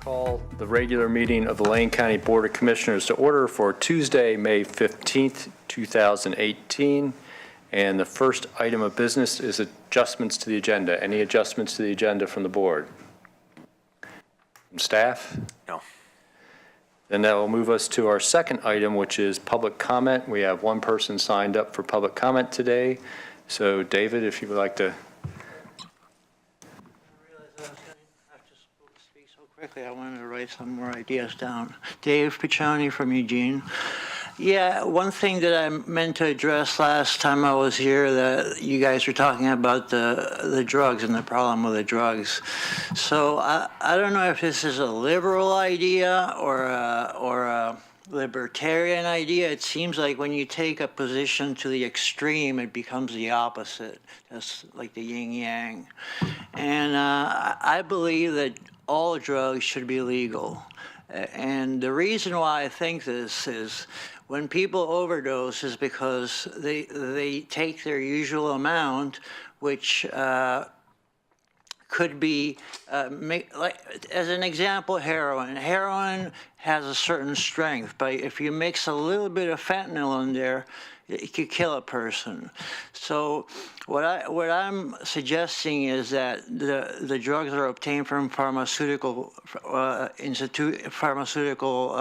Call the regular meeting of the Lane County Board of Commissioners to order for Tuesday, May 15th, 2018. And the first item of business is adjustments to the agenda. Any adjustments to the agenda from the board? From staff? No. Then that will move us to our second item, which is public comment. We have one person signed up for public comment today. So David, if you would like to. Quickly, I wanted to write some more ideas down. Dave Piccioni from Eugene. Yeah, one thing that I meant to address last time I was here, that you guys were talking about the drugs and the problem with the drugs. So I don't know if this is a liberal idea or a libertarian idea. It seems like when you take a position to the extreme, it becomes the opposite. That's like the yin yang. And I believe that all drugs should be legal. And the reason why I think this is when people overdose is because they take their usual amount, which could be, like as an example, heroin. Heroin has a certain strength, but if you mix a little bit of fentanyl in there, it could kill a person. So what I'm suggesting is that the drugs are obtained from pharmaceutical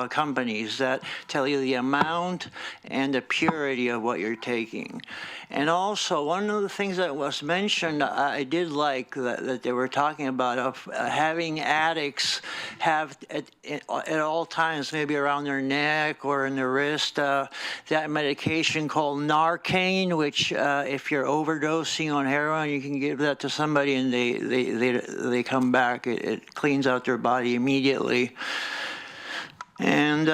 companies that tell you the amount and the purity of what you're taking. And also, one of the things that was mentioned, I did like that they were talking about of having addicts have at all times, maybe around their neck or in their wrist, that medication called Narcan, which if you're overdosing on heroin, you can give that to somebody and they come back. It cleans out their body immediately. And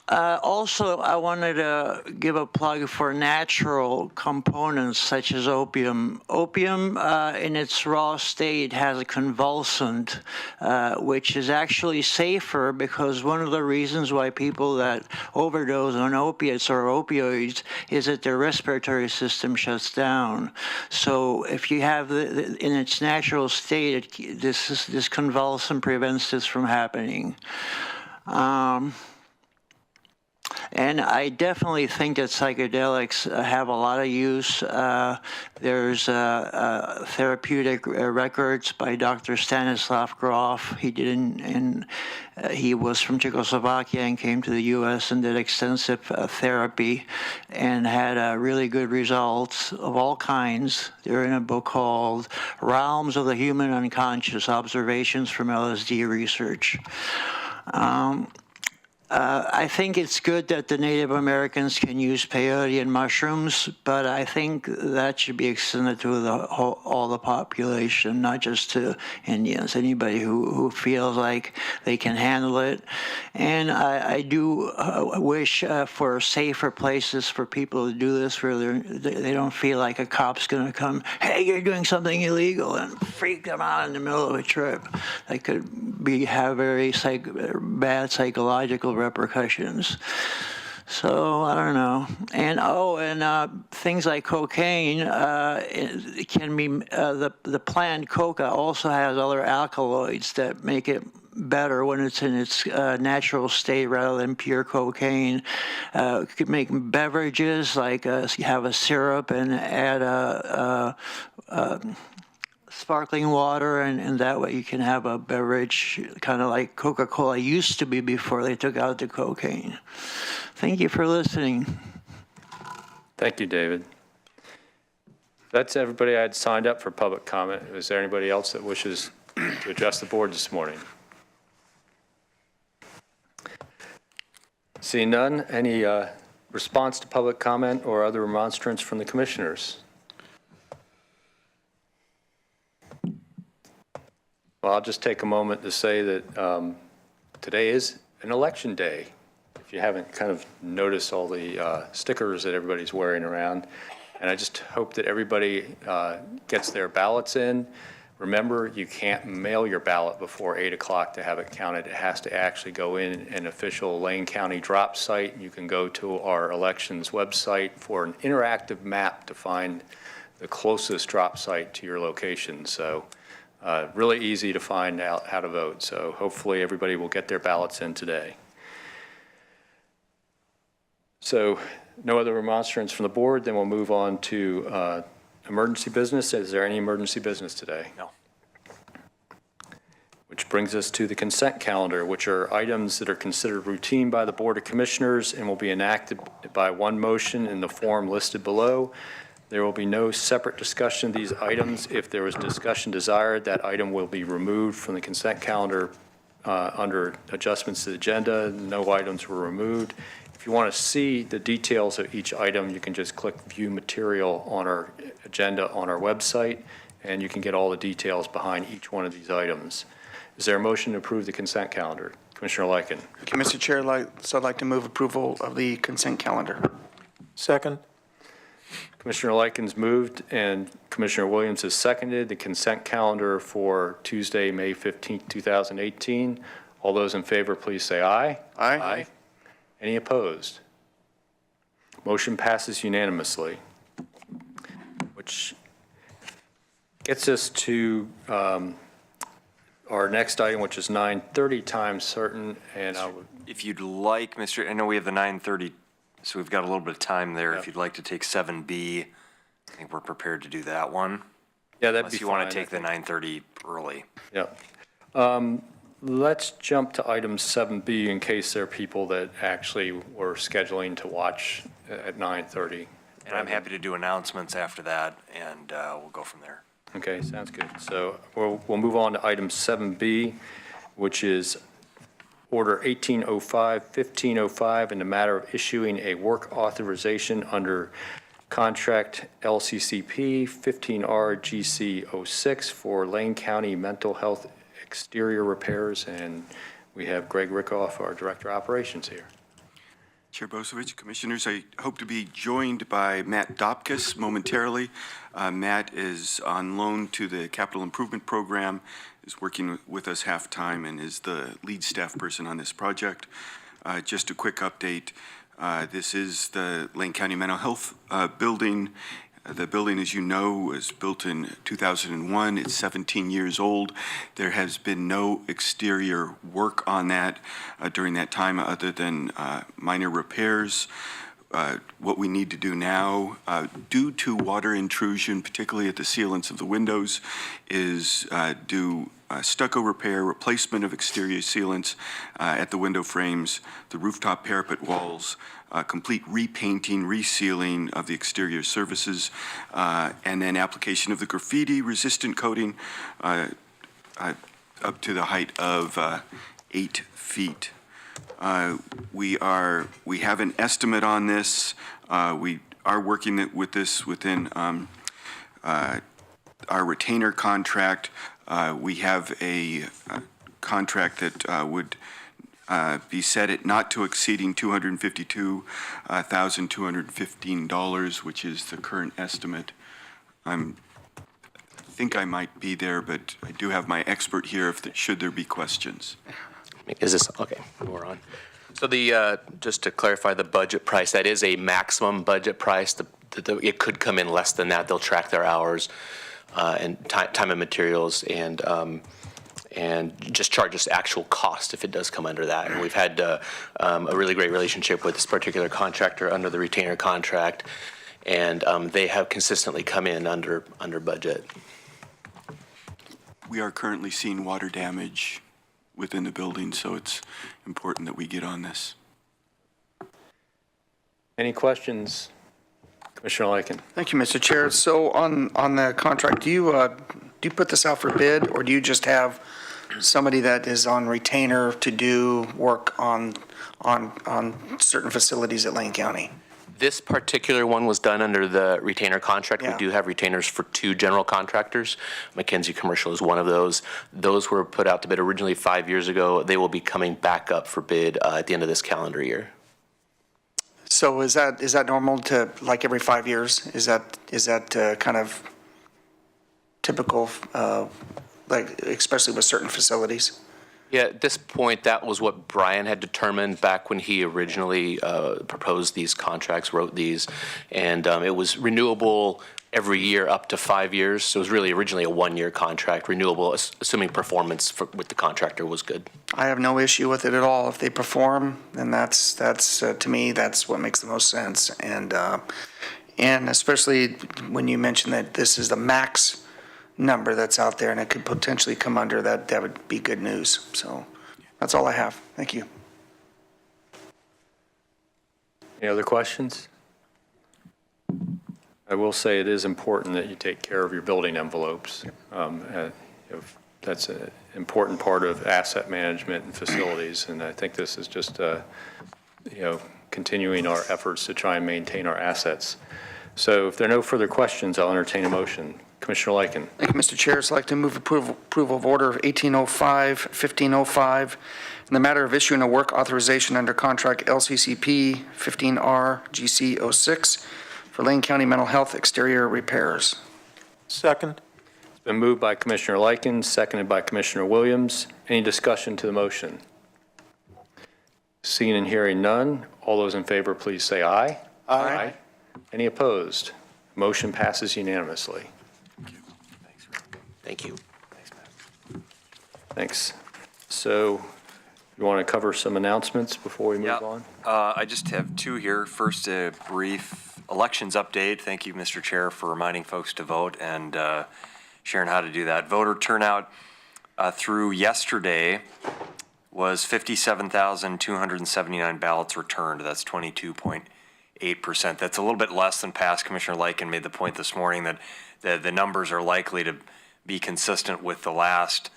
also, I wanted to give a plug for natural components such as opium. Opium, in its raw state, has a convulsant, which is actually safer because one of the reasons why people that overdose on opiates or opioids is that their respiratory system shuts down. So if you have in its natural state, this convulsant prevents this from happening. And I definitely think that psychedelics have a lot of use. There's therapeutic records by Dr. Stanislav Grof. He did he was from Czechoslovakia and came to the U.S. and did extensive therapy and had really good results of all kinds. They're in a book called Realms of the Human Unconscious, Observations from LSD Research. I think it's good that the Native Americans can use peyote and mushrooms, but I think that should be extended to all the population, not just to Indians, anybody who feels like they can handle it. And I do wish for safer places for people to do this where they don't feel like a cop's going to come, hey, you're doing something illegal, and freak them out in the middle of a trip. That could have very bad psychological repercussions. So I don't know. And things like cocaine, it can be the plant coca also has other alkaloids that make it better when it's in its natural state rather than pure cocaine. You could make beverages like have a syrup and add sparkling water, and that way you can have a beverage kind of like Coca-Cola used to be before they took out the cocaine. Thank you for listening. Thank you, David. That's everybody I had signed up for public comment. Is there anybody else that wishes to address the board this morning? Seeing none, any response to public comment or other remonstrance from the commissioners? Well, I'll just take a moment to say that today is an election day. If you haven't kind of noticed all the stickers that everybody's wearing around. And I just hope that everybody gets their ballots in. Remember, you can't mail your ballot before 8 o'clock to have it counted. It has to actually go in an official Lane County drop site. You can go to our elections website for an interactive map to find the closest drop site to your location. So Really easy to find out how to vote, so hopefully everybody will get their ballots in today. So no other remonstrance from the board, then we'll move on to emergency business. Is there any emergency business today? No. Which brings us to the consent calendar, which are items that are considered routine by the Board of Commissioners and will be enacted by one motion in the form listed below. There will be no separate discussion of these items. If there is discussion desired, that item will be removed from the consent calendar under adjustments to the agenda. No items were removed. If you want to see the details of each item, you can just click View Material on our agenda on our website, and you can get all the details behind each one of these items. Is there a motion to approve the consent calendar? Commissioner Lycan. Thank you, Mr. Chair. I'd like to move approval of the consent calendar. Second. Commissioner Lycan's moved and Commissioner Williams has seconded the consent calendar for Tuesday, May 15th, 2018. All those in favor, please say aye. Aye. Any opposed? Motion passes unanimously, which gets us to our next item, which is 9:30 time certain, and I would. If you'd like, Mr., I know we have the 9:30, so we've got a little bit of time there. Yep. If you'd like to take 7B, I think we're prepared to do that one. Yeah, that'd Unless be you fine. want to take the 9:30 early. Yeah. Let's jump to item 7B in case there are people that actually were scheduling to watch at 9:30. And I'm happy to do announcements after that, and we'll go from there. Okay, sounds good. So we'll move on to item 7B, which is Order 1805-1505 in the matter of issuing a work authorization under Contract LCCP 15RGC06 for Lane County Mental Health Exterior Repairs. And we have Greg Rickoff, our Director of Operations here. Chair Bosevich, Commissioners, I hope to be joined by Matt Dopkus momentarily. Matt is on loan to the Capital Improvement Program, is working with us half-time, and is the lead staff person on this project. Just a quick update. This is the Lane County Mental Health Building. The building, as you know, was built in 2001. It's 17 years old. There has been no exterior work on that during that time other than minor repairs. What we need to do now, due to water intrusion, particularly at the sealants of the windows, is do stucco repair, replacement of exterior sealants at the window frames, the rooftop parapet walls, complete repainting, resealing of the exterior surfaces, and then application of the graffiti-resistant coating up to the height of 8 feet. We have an estimate on this. We are working with this within our retainer contract. We have a contract that would be set at not to exceeding $252,215, which is the current estimate. I think I might be there, but I do have my expert here should there be questions. Is this, okay, we're on. So just to clarify the budget price, that is a maximum budget price. It could come in less than that. They'll track their hours and time and materials and just charge us actual cost if it does come under that. And we've had a really great relationship with this particular contractor under the retainer contract, and they have consistently come in under budget. We are currently seeing water damage within the building, so it's important that we get on this. Any questions? Commissioner Lycan. Thank you, Mr. Chair. So on the contract, do you put this out for bid, or do you just have somebody that is on retainer to do work on certain facilities at Lane County? This particular one was done under the retainer contract. Yeah. We do have retainers for 2 general contractors. McKinsey Commercial is one of those. Those were put out to bid originally 5 years ago. They will be coming back up for bid at the end of this calendar year. So is that normal to, like, every 5 years? Is that kind of typical, like, especially with certain facilities? Yeah, at this point, that was what Brian had determined back when he originally proposed these contracts, wrote these, and it was renewable every year up to 5 years. So it was really originally a one-year contract, renewable, assuming performance with the contractor was good. I have no issue with it at all. If they perform, then that's to me, that's what makes the most sense. And especially when you mention that this is the max number that's out there and it could potentially come under that, that would be good news. So that's all I have. Thank you. Any other questions? I will say it is important that you take care of your building envelopes. That's an important part of asset management and facilities, and I think this is just, continuing our efforts to try and maintain our assets. So if there are no further questions, I'll entertain a motion. Commissioner Lycan. Thank you, Mr. Chair. I'd like to move approval of order of 1805, 1505, in the matter of issuing a work authorization under contract LCCP 15R GC 06 for Lane County Mental Health exterior repairs. Second. It's been moved by Commissioner Lycan, seconded by Commissioner Williams. Any discussion to the motion? Seeing and hearing none, all those in favor, please say aye. Aye. Any opposed? Motion passes unanimously. Thank you. Thanks. So you want to cover some announcements before we move Yeah. on? I just have two here. First, a brief elections update. Thank you, Mr. Chair, for reminding folks to vote and sharing how to do that. Voter turnout through yesterday was 57,279 ballots returned. That's 22.8%. That's a little bit less than past. Commissioner Lycan made the point this morning that the numbers are likely to be consistent with the last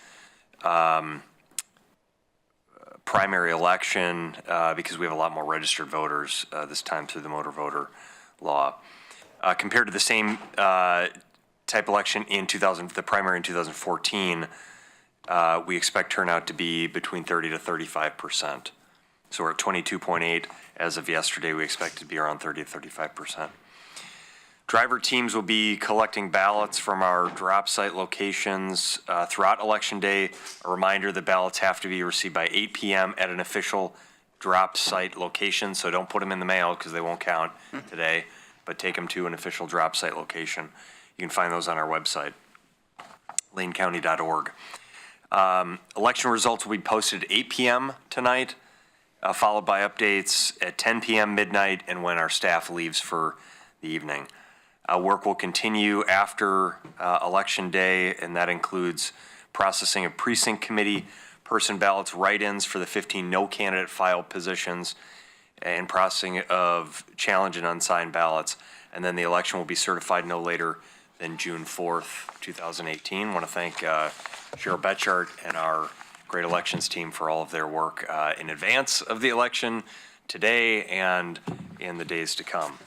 primary election because we have a lot more registered voters this time through the motor voter law. Compared to the same type election in the primary in 2014, we expect turnout to be between 30 to 35%. So we're at 22.8 as of yesterday. We expect to be around 30 to 35%. Driver teams will be collecting ballots from our drop site locations throughout Election Day. A reminder, the ballots have to be received by 8 p.m. at an official drop site location, so don't put them in the mail because they won't count today, but take them to an official drop site location. You can find those on our website, lanecounty.org. Election results will be posted at 8 p.m. tonight, followed by updates at 10 p.m., midnight, and when our staff leaves for the evening. Work will continue after Election Day, and that includes processing of precinct committee person ballots, write-ins for the 15 no-candidate file positions, and processing of challenge and unsigned ballots. And then the election will be certified no later than June 4th, 2018. I want to thank Cheryl Betchart and our great elections team for all of their work in advance of the election today and in the days to come.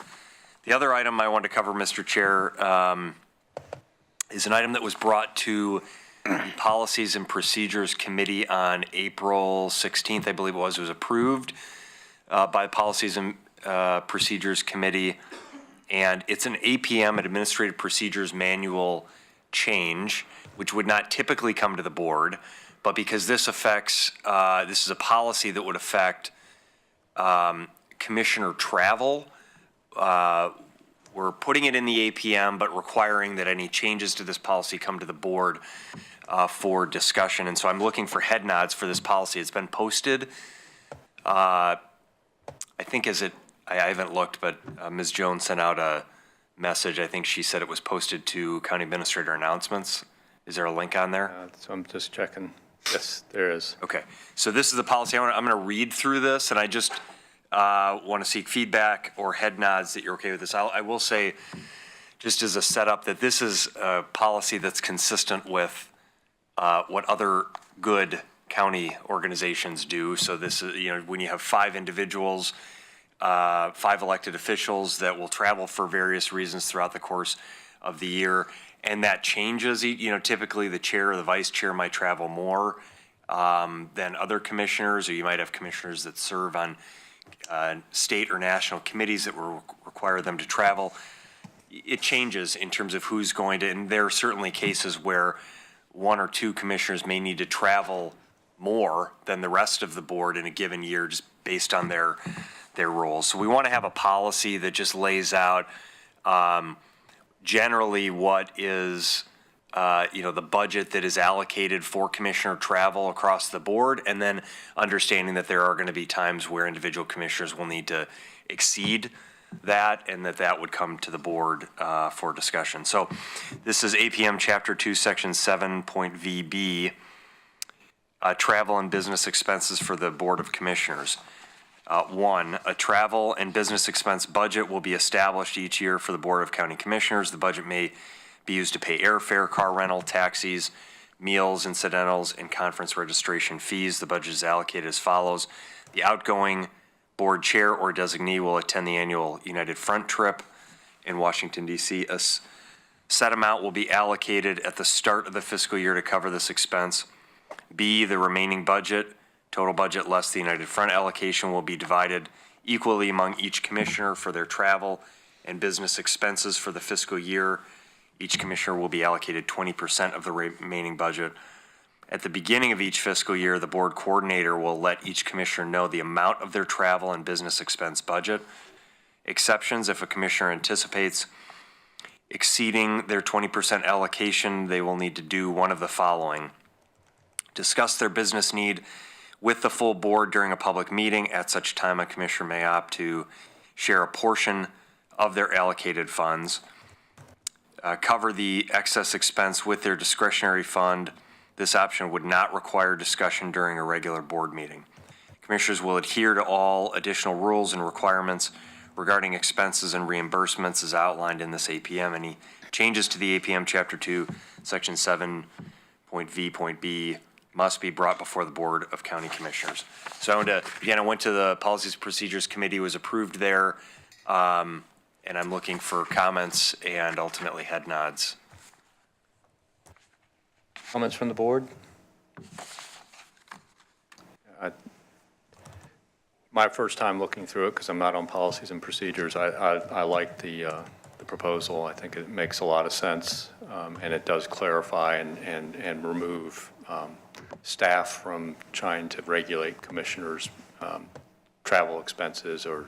The other item I want to cover, Mr. Chair, is an item that was brought to the Policies and Procedures Committee on April 16th, I believe it was. It was approved by the Policies and Procedures Committee, and it's an APM, Administrative Procedures Manual change, which would not typically come to the board, but because this affects, this is a policy that would affect commissioner travel. We're putting it in the APM, but requiring that any changes to this policy come to the board for discussion. And so I'm looking for head nods for this policy. It's been posted. I think I haven't looked, but Ms. Jones sent out a message. I think she said it was posted to County Administrator Announcements. Is there a link on there? So I'm just checking. Yes, there is. Okay. So this is the policy. I'm going to read through this, and I just want to seek feedback or head nods that you're okay with this. I will say, just as a setup, that this is a policy that's consistent with what other good county organizations do. So this is, when you have 5 individuals, 5 elected officials that will travel for various reasons throughout the course of the year, and that changes, typically the chair or the vice chair might travel more than other commissioners, or you might have commissioners that serve on state or national committees that will require them to travel. It changes in terms of who's going to, and there are certainly cases where 1 or 2 commissioners may need to travel more than the rest of the board in a given year just based on their roles. So we want to have a policy that just lays out generally what is, the budget that is allocated for commissioner travel across the board, and then understanding that there are going to be times where individual commissioners will need to exceed that, and that would come to the board for discussion. So this is APM Chapter 2, Section 7.VB, travel and business expenses for the Board of Commissioners. 1, a travel and business expense budget will be established each year for the Board of County Commissioners. The budget may be used to pay airfare, car rental, taxis, meals, incidentals, and conference registration fees. The budget is allocated as follows. The outgoing board chair or designee will attend the annual United Front trip in Washington, D.C. A set amount will be allocated at the start of the fiscal year to cover this expense. B, the remaining budget, total budget less the United Front allocation, will be divided equally among each commissioner for their travel and business expenses for the fiscal year. Each commissioner will be allocated 20% of the remaining budget. At the beginning of each fiscal year, the board coordinator will let each commissioner know the amount of their travel and business expense budget. Exceptions: if a commissioner anticipates exceeding their 20% allocation, they will need to do one of the following: discuss their business need with the full board during a public meeting. At such time, a commissioner may opt to share a portion of their allocated funds. Cover the excess expense with their discretionary fund. This option would not require discussion during a regular board meeting. Commissioners will adhere to all additional rules and requirements regarding expenses and reimbursements as outlined in this APM. Any changes to the APM Chapter 2, Section 7.V.B must be brought before the Board of County Commissioners. So I went to the Policies and Procedures Committee, was approved there, and I'm looking for comments and ultimately head nods. Comments from the board? My first time looking through it, because I'm not on policies and procedures, I like the proposal. I think it makes a lot of sense, and it does clarify and remove staff from trying to regulate commissioners' travel expenses or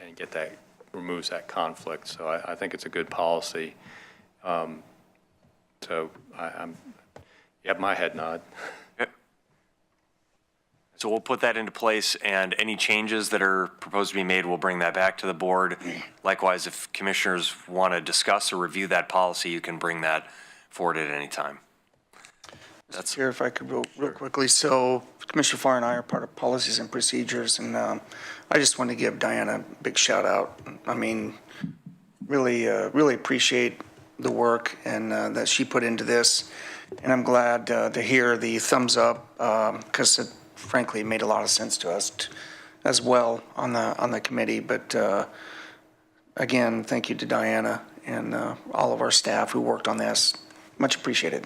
and get that, removes that conflict. So I think it's a good policy. So you have my head nod. Yep. So we'll put that into place, and any changes that are proposed to be made, we'll bring that back to the board. Likewise, if commissioners want to discuss or review that policy, you can bring that forward at any time. That's here, if I could real quickly. So Commissioner Farr and I are part of Policies and Procedures, and I just want to give Diana a big shout out. I mean, really appreciate the work and that she put into this, and I'm glad to hear the thumbs up because it frankly made a lot of sense to us as well on the committee. But again, thank you to Diana and all of our staff who worked on this. Much appreciated.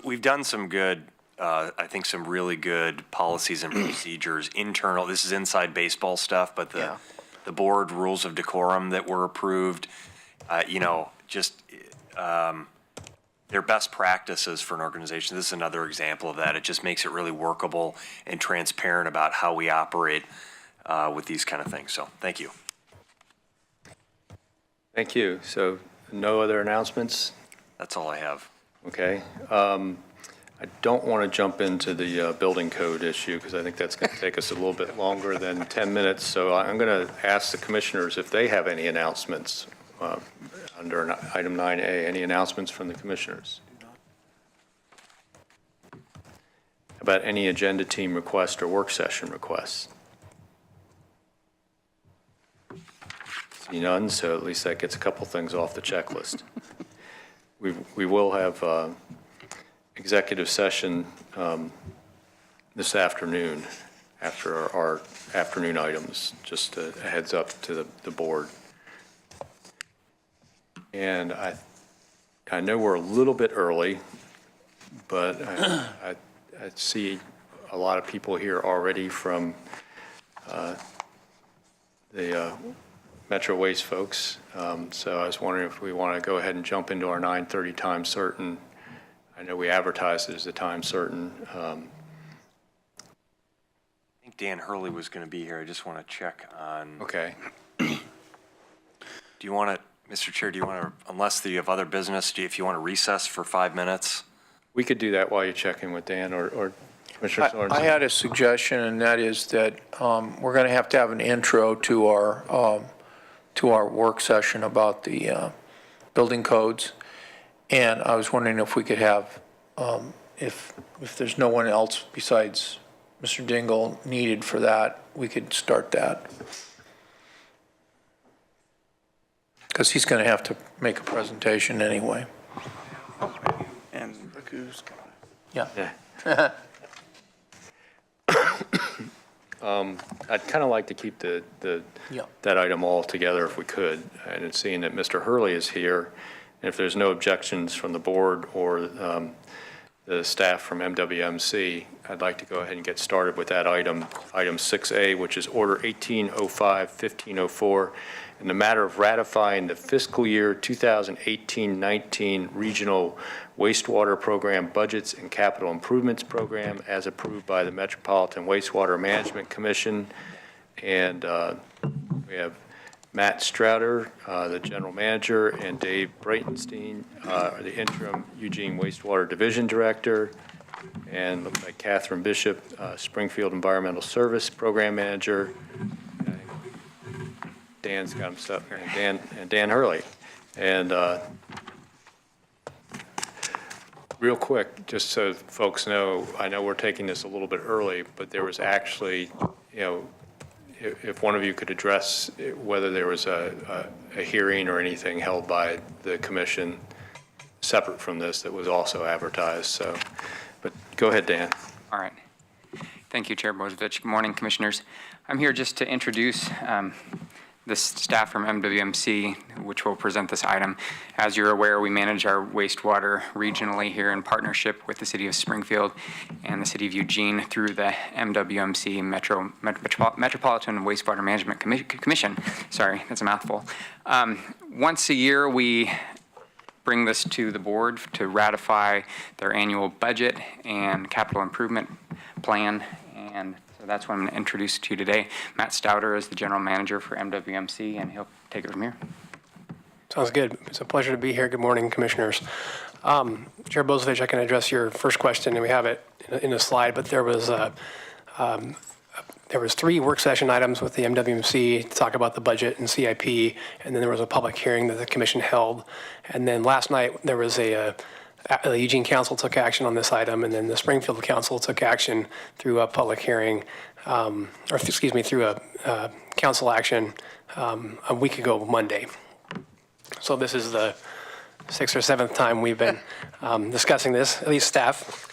We've done some good, I think some really good policies and procedures, internal, this is inside baseball stuff, but the board rules of decorum that were approved, they're best practices for an organization. This is another example of that. It just makes it really workable and transparent about how we operate with these kind of things. So thank you. Thank you. So no other announcements? That's all I have. Okay. I don't want to jump into the building code issue because I think that's going to take us a little bit longer than 10 minutes. So I'm going to ask the commissioners if they have any announcements under item 9A. Any announcements from the commissioners? About any agenda team request or work session requests? See none, so at least that gets a couple things off the checklist. We will have executive session this afternoon after our afternoon items, just a heads up to the board. And I know we're a little bit early, but I see a lot of people here already from the Metro Waste folks. So I was wondering if we want to go ahead and jump into our 9:30 time certain. I know we advertised it as a time certain. I think Dan Hurley was going to be here. I just want to check on. Okay. Do you want to Mr. Chair, do you want to, unless you have other business, if you want to recess for 5 minutes? We could do that while you check in with Dan or Commissioner Sorensen. I had a suggestion, and that is that we're going to have an intro to our work session about the building codes. And I was wondering if we could have, if there's no one else besides Mr. Dingle needed for that, we could start that. Because he's going to have to make a presentation anyway. And look who's coming. Yeah. I'd kind of like to keep Yeah. that item all together if we could. And seeing that Mr. Hurley is here, and if there's no objections from the board or the staff from MWMC, I'd like to go ahead and get started with that item 6A, which is Order 1805-1504, in the matter of ratifying the fiscal year 2018-19 Regional Wastewater Program Budgets and Capital Improvements Program as approved by the Metropolitan Wastewater Management Commission. And we have Matt Strouder, the General Manager, and Dave Breitenstein, the Interim Eugene Wastewater Division Director, and looks like Catherine Bishop, Springfield Environmental Service Program Manager. Dan's got himself, and Dan Hurley. And real quick, just so folks know, I know we're taking this a little bit early, but there was actually, if one of you could address whether there was a hearing or anything held by the commission separate from this that was also advertised. So, but go ahead, Dan. All right. Thank you, Chair Bozovich. Good morning, Commissioners. I'm here just to introduce the staff from MWMC, which will present this item. As you're aware, we manage our wastewater regionally here in partnership with the City of Springfield and the City of Eugene through the MWMC Metropolitan Wastewater Management Commission. Sorry, that's a mouthful. Once a year, we bring this to the board to ratify their annual budget and capital improvement plan, and so that's what I'm going to introduce to you today. Matt Stouter is the general manager for MWMC, and he'll take it from here. Sounds good. It's a pleasure to be here. Good morning, Commissioners. Chair Bozovich, I can address your first question, and we have it in a slide, but there was 3 work session items with the MWMC to talk about the budget and CIP, and then there was a public hearing that the commission held. And then last night, there was the Eugene Council took action on this item, and then the Springfield Council took action through a public hearing, through a council action a week ago Monday. So this is the 6th or 7th time we've been discussing this, at least staff.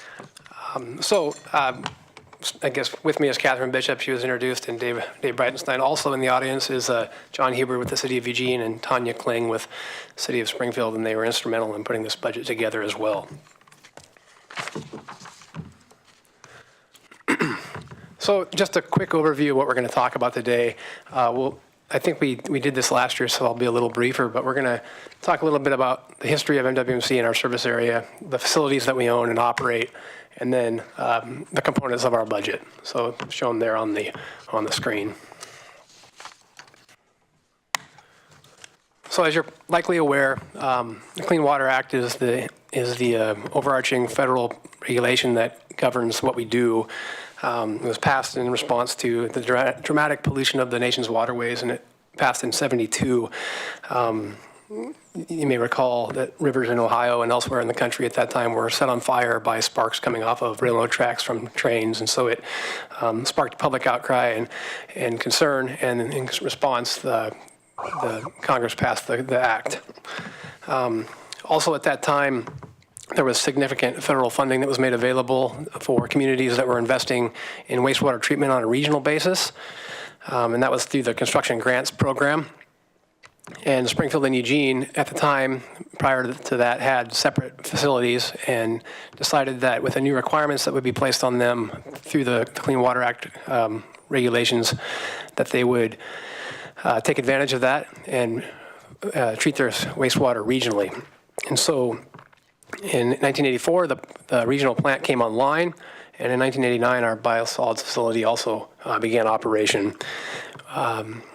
I guess with me is Catherine Bishop. She was introduced, and Dave Breitenstein. Also in the audience is John Huber with the City of Eugene and Tanya Kling with City of Springfield, and they were instrumental in putting this budget together as well. So just a quick overview of what we're going to talk about today. I think we did this last year, so I'll be a little briefer, but we're going to talk a little bit about the history of MWMC in our service area, the facilities that we own and operate, and then the components of our budget. So shown there on the screen. So as you're likely aware, the Clean Water Act is the overarching federal regulation that governs what we do. It was passed in response to the dramatic pollution of the nation's waterways, and it passed in '72. You may recall that rivers in Ohio and elsewhere in the country at that time were set on fire by sparks coming off of railroad tracks from trains, and so it sparked public outcry and concern, and in response, the Congress passed the act. Also at that time, there was significant federal funding that was made available for communities that were investing in wastewater treatment on a regional basis, and that was through the Construction Grants Program. And Springfield and Eugene, at the time, prior to that, had separate facilities and decided that with the new requirements that would be placed on them through the Clean Water Act regulations, that they would take advantage of that and treat their wastewater regionally. And so in 1984, the regional plant came online, and in 1989, our biosolids facility also began operation.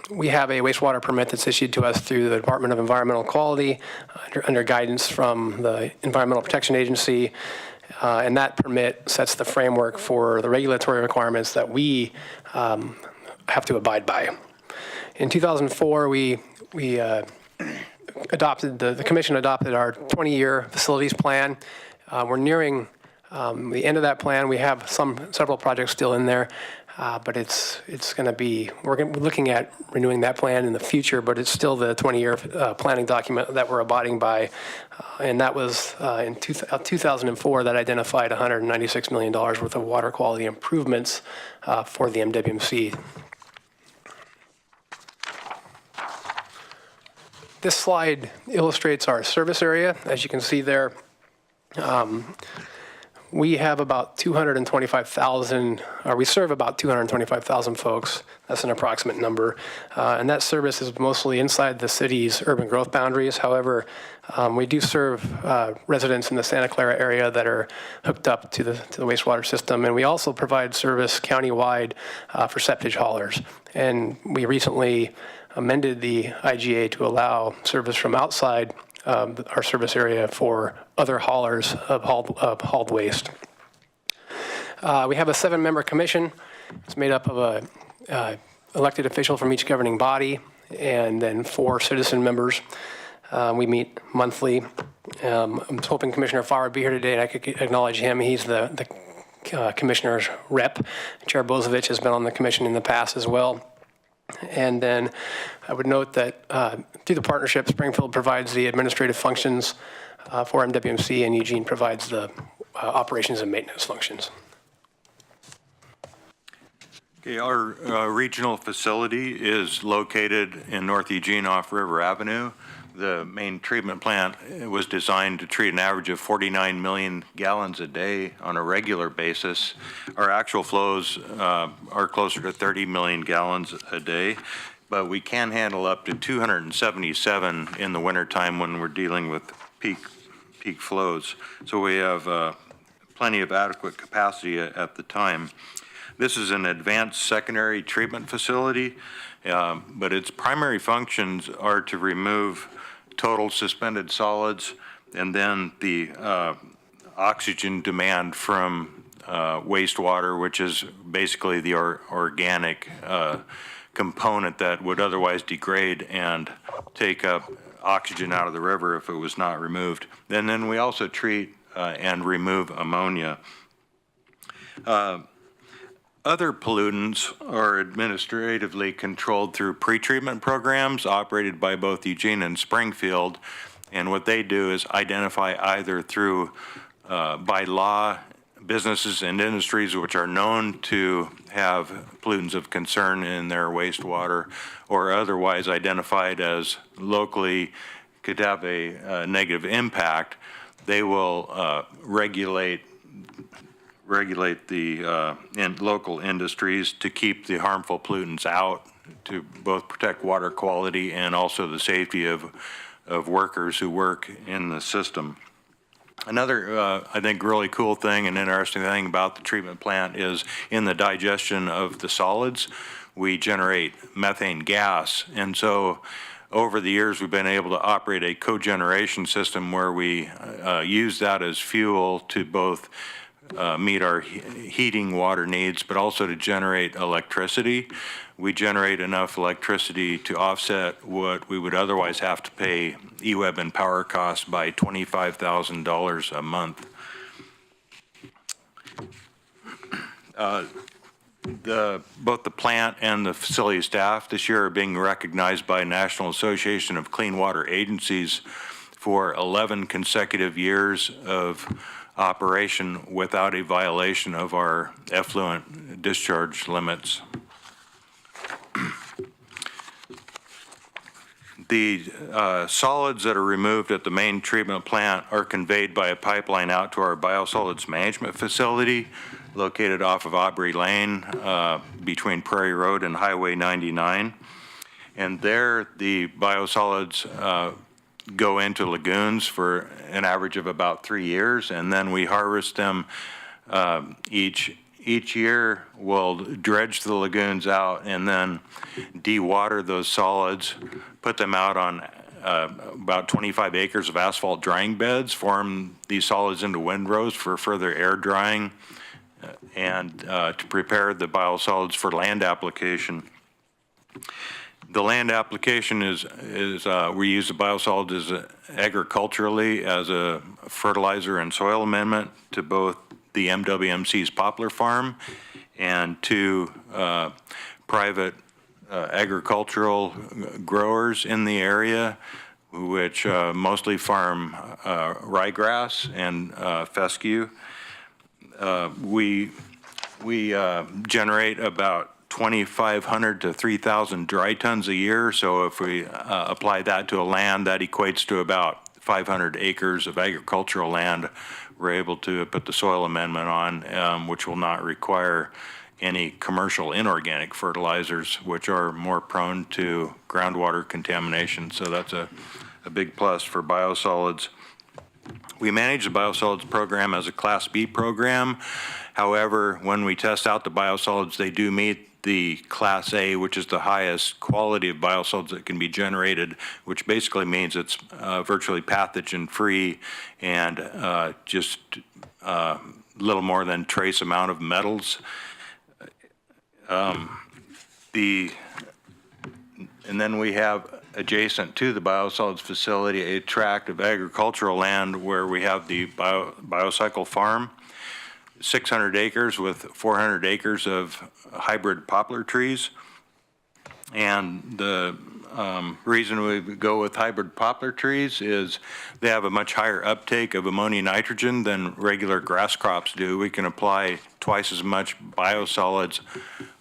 We have a wastewater permit that's issued to us through the Department of Environmental Quality under guidance from the Environmental Protection Agency. And that permit sets the framework for the regulatory requirements that we have to abide by. In 2004, we adopted, the commission adopted our 20-year facilities plan. We're nearing the end of that plan. We have several projects still in there, but it's going to be, we're looking at renewing that plan in the future, but it's still the 20-year planning document that we're abiding by. And that was in 2004 that identified $196 million worth of water quality improvements for the MWMC. This slide illustrates our service area. As you can see there, we have about 225,000, or we serve about 225,000 folks. That's an approximate number. And that service is mostly inside the city's urban growth boundaries. However, we do serve residents in the Santa Clara area that are hooked up to the wastewater system. And we also provide service countywide for septic haulers. And we recently amended the IGA to allow service from outside our service area for other haulers of hauled waste. We have a 7-member commission. It's made up of a elected official from each governing body and then 4 citizen members. We meet monthly. I'm hoping Commissioner Farr would be here today and I could acknowledge him. He's the commissioner's rep. Chair Bozovich has been on the commission in the past as well. And then I would note that through the partnership, Springfield provides the administrative functions for MWMC, and Eugene provides the operations and maintenance functions. Okay, our regional facility is located in North Eugene off River Avenue. The main treatment plant was designed to treat an average of 49 million gallons a day on a regular basis. Our actual flows are closer to 30 million gallons a day, but we can handle up to 277 in the wintertime when we're dealing with peak flows. So we have plenty of adequate capacity at the time. This is an advanced secondary treatment facility, but its primary functions are to remove total suspended solids and then the oxygen demand from wastewater, which is basically the organic component that would otherwise degrade and take up oxygen out of the river if it was not removed. And then we also treat and remove ammonia. Other pollutants are administratively controlled through pretreatment programs operated by both Eugene and Springfield. And what they do is identify either through, by law, businesses and industries which are known to have pollutants of concern in their wastewater or otherwise identified as locally could have a negative impact. They will regulate the local industries to keep the harmful pollutants out, to both protect water quality and also the safety of workers who work in the system. Another, I think, really cool thing and interesting thing about the treatment plant is in the digestion of the solids, we generate methane gas. And so over the years, we've been able to operate a cogeneration system where we use that as fuel to both meet our heating water needs, but also to generate electricity. We generate enough electricity to offset what we would otherwise have to pay EWEB and power costs by $25,000 a month. Both the plant and the facility staff this year are being recognized by National Association of Clean Water Agencies for 11 consecutive years of operation without a violation of our effluent discharge limits. The solids that are removed at the main treatment plant are conveyed by a pipeline out to our biosolids management facility located off of Aubrey Lane between Prairie Road and Highway 99. And there the biosolids go into lagoons for an average of about 3 years, and then we harvest them each each year we'll dredge the lagoons out and then de-water those solids, put them out on about 25 acres of asphalt drying beds, form these solids into windrows for further air drying, and to prepare the biosolids for land application. The land application is we use the biosolids agriculturally as a fertilizer and soil amendment to both the MWMC's poplar farm and to private agricultural growers in the area, which mostly farm ryegrass and fescue. We generate about 2,500 to 3,000 dry tons a year. So if we apply that to a land, that equates to about 500 acres of agricultural land we're able to put the soil amendment on, which will not require any commercial inorganic fertilizers, which are more prone to groundwater contamination. So that's a big plus for biosolids. We manage the biosolids program as a Class B program. However, when we test out the biosolids, they do meet the Class A, which is the highest quality of biosolids that can be generated, which basically means it's virtually pathogen-free and just little more than trace amount of metals. And then we have adjacent to the biosolids facility a tract of agricultural land where we have the biocycle farm, 600 acres with 400 acres of hybrid poplar trees. And the reason we go with hybrid poplar trees is they have a much higher uptake of ammonia nitrogen than regular grass crops do. We can apply twice as much biosolids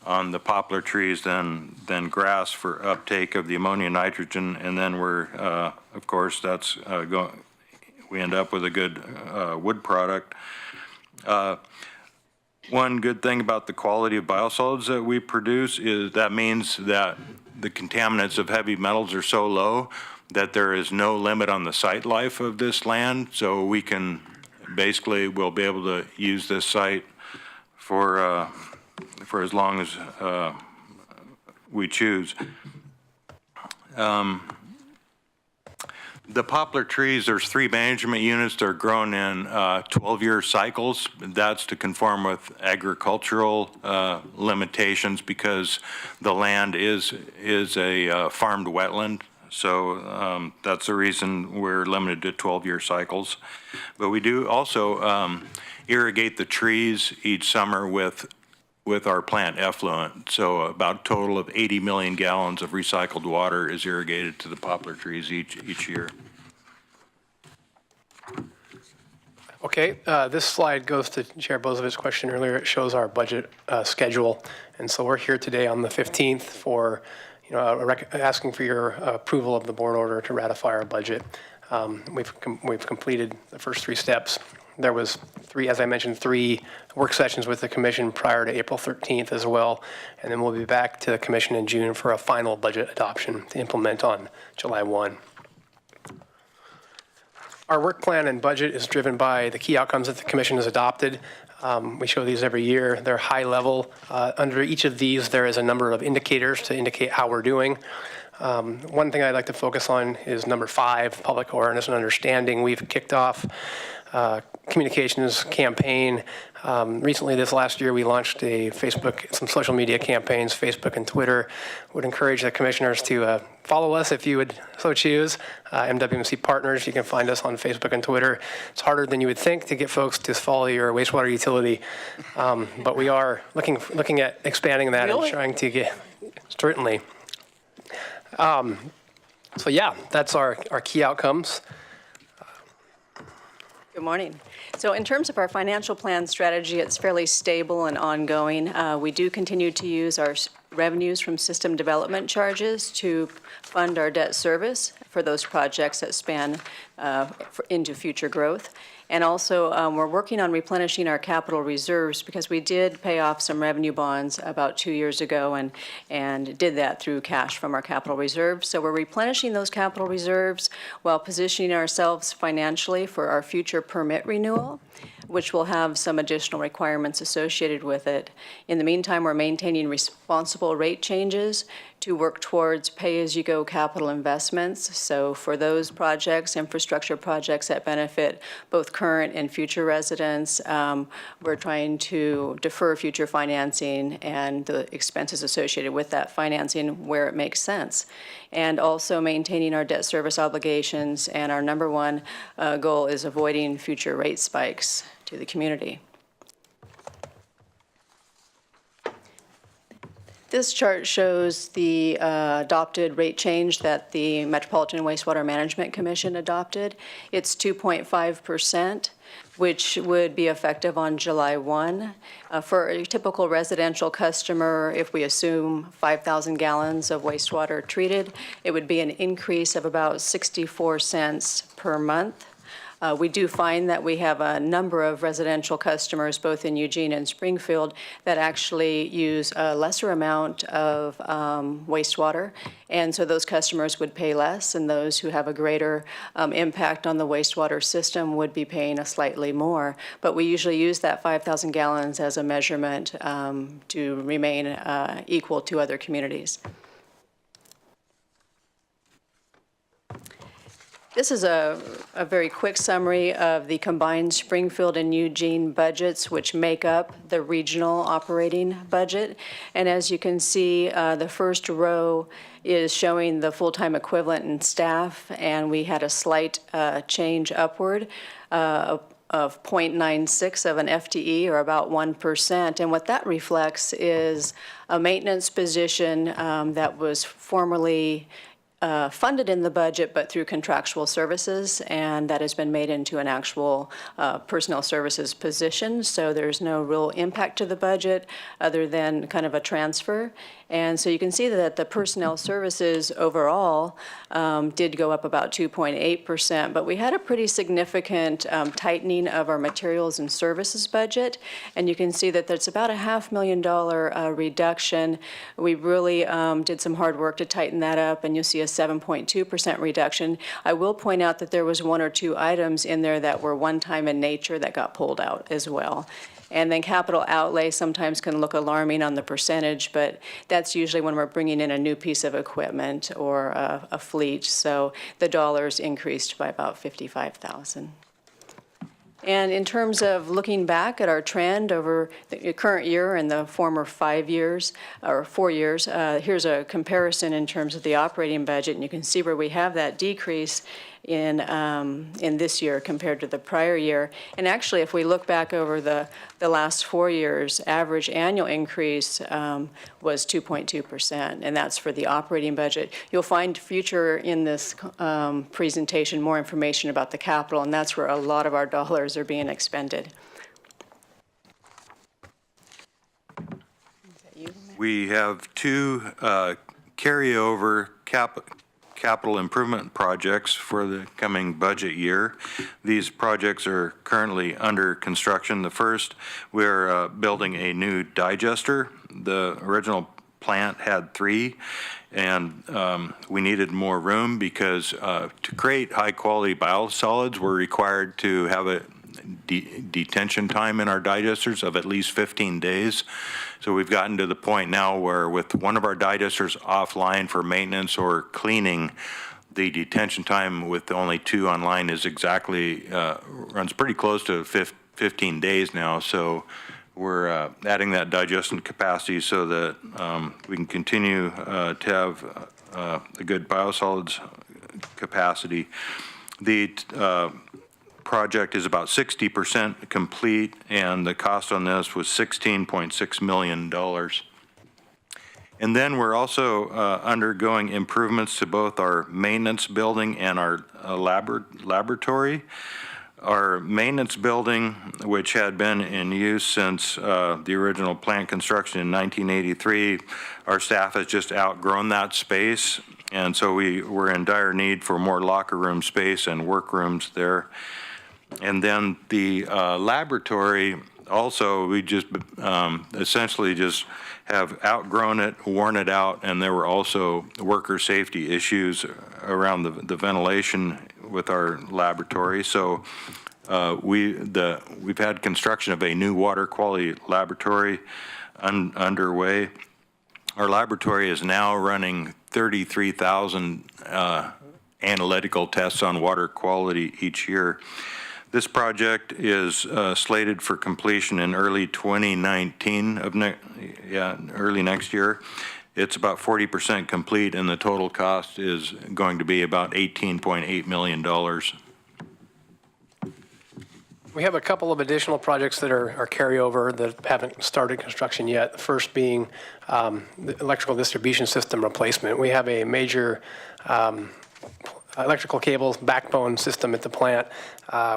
on the poplar trees than grass for uptake of the ammonia nitrogen, and then we're of course that's we end up with a good wood product. One good thing about the quality of biosolids that we produce is that means that the contaminants of heavy metals are so low that there is no limit on the site life of this land. So we can basically, we'll be able to use this site for as long as we choose. The poplar trees, there's 3 management units that are grown in 12-year cycles. That's to conform with agricultural limitations because the land is a farmed wetland. So that's the reason we're limited to 12-year cycles. But we do also irrigate the trees each summer with our plant effluent. So about a total of 80 million gallons of recycled water is irrigated to the poplar trees each year. Okay, this slide goes to Chair Bozovich's question earlier. It shows our budget schedule. And so we're here today on the 15th for, asking for your approval of the board order to ratify our budget. We've completed the first 3 steps. There was 3, as I mentioned, 3 work sessions with the commission prior to April 13th as well. And then we'll be back to the commission in June for a final budget adoption to implement on July 1. Our work plan and budget is driven by the key outcomes that the commission has adopted. We show these every year. They're high level. Under each of these, there is a number of indicators to indicate how we're doing. One thing I'd like to focus on is number 5, public awareness and understanding. We've kicked off communications campaign. Recently, this last year, we launched some social media campaigns, Facebook and Twitter. Would encourage the commissioners to follow us if you would so choose. MWMC Partners, you can find us on Facebook and Twitter. It's harder than you would think to get folks to follow your wastewater utility, but we are looking at expanding that and trying to get, certainly. So yeah, that's our key outcomes. Good morning. So in terms of our financial plan strategy, it's fairly stable and ongoing. We do continue to use our revenues from system development charges to fund our debt service for those projects that span into future growth. And also, we're working on replenishing our capital reserves because we did pay off some revenue bonds about 2 years ago and did that through cash from our capital reserves. So we're replenishing those capital reserves while positioning ourselves financially for our future permit renewal, which will have some additional requirements associated with it. In the meantime, we're maintaining responsible rate changes to work towards pay-as-you-go capital investments. So for those projects, infrastructure projects that benefit both current and future residents, we're trying to defer future financing and the expenses associated with that financing where it makes sense. And also maintaining our debt service obligations, and our number one goal is avoiding future rate spikes to the community. This chart shows the adopted rate change that the Metropolitan Wastewater Management Commission adopted. It's 2.5%, which would be effective on July 1. For a typical residential customer, if we assume 5,000 gallons of wastewater treated, it would be an increase of about 64 cents per month. We do find that we have a number of residential customers, both in Eugene and Springfield, that actually use a lesser amount of wastewater, and so those customers would pay less, and those who have a greater impact on the wastewater system would be paying a slightly more. But we usually use that 5,000 gallons as a measurement to remain equal to other communities. This is a very quick summary of the combined Springfield and Eugene budgets, which make up the regional operating budget. And as you can see, the first row is showing the full-time equivalent in staff, and we had a slight change upward of 0.96 of an FTE, or about 1%. And what that reflects is a maintenance position that was formerly funded in the budget, but through contractual services, and that has been made into an actual personnel services position. So there's no real impact to the budget other than kind of a transfer. And so you can see that the personnel services overall did go up about 2.8%, but we had a pretty significant tightening of our materials and services budget. And you can see that that's about a $500,000 reduction. We really did some hard work to tighten that up, and you'll see a 7.2% reduction. I will point out that there was one or two items in there that were one-time in nature that got pulled out as well. And then capital outlay sometimes can look alarming on the percentage, but that's usually when we're bringing in a new piece of equipment or a fleet. So the dollars increased by about $55,000. And in terms of looking back at our trend over the current year and the former 5 years, or 4 years, here's a comparison in terms of the operating budget, and you can see where we have that decrease in this year compared to the prior year. And actually, if we look back over the last 4 years, average annual increase was 2.2%, and that's for the operating budget. You'll find future in this presentation more information about the capital, and that's where a lot of our dollars are being expended. We have two carryover capital improvement projects for the coming budget year. These projects are currently under construction. The first, we're building a new digester. The original plant had 3, and we needed more room because to create high-quality biosolids, we're required to have a detention time in our digesters of at least 15 days. So we've gotten to the point now where with one of our digesters offline for maintenance or cleaning, the detention time with only 2 online is exactly, runs pretty close to 15 days now. So we're adding that digestion capacity so that we can continue to have a good biosolids capacity. The project is about 60% complete, and the cost on this was $16.6 million. And then we're also undergoing improvements to both our maintenance building and our laboratory. Our maintenance building, which had been in use since the original plant construction in 1983, our staff has just outgrown that space, and so we're in dire need for more locker room space and workrooms there. And then the laboratory, also, we just essentially just have outgrown it, worn it out, and there were also worker safety issues around the ventilation with our laboratory. So we've had construction of a new water quality laboratory underway. Our laboratory is now running 33,000 analytical tests on water quality each year. This project is slated for completion in early 2019 early next year. It's about 40% complete, and the total cost is going to be about $18.8 million. We have a couple of additional projects that are carryover that haven't started construction yet. The first being the electrical distribution system replacement. We have a major electrical cable backbone system at the plant.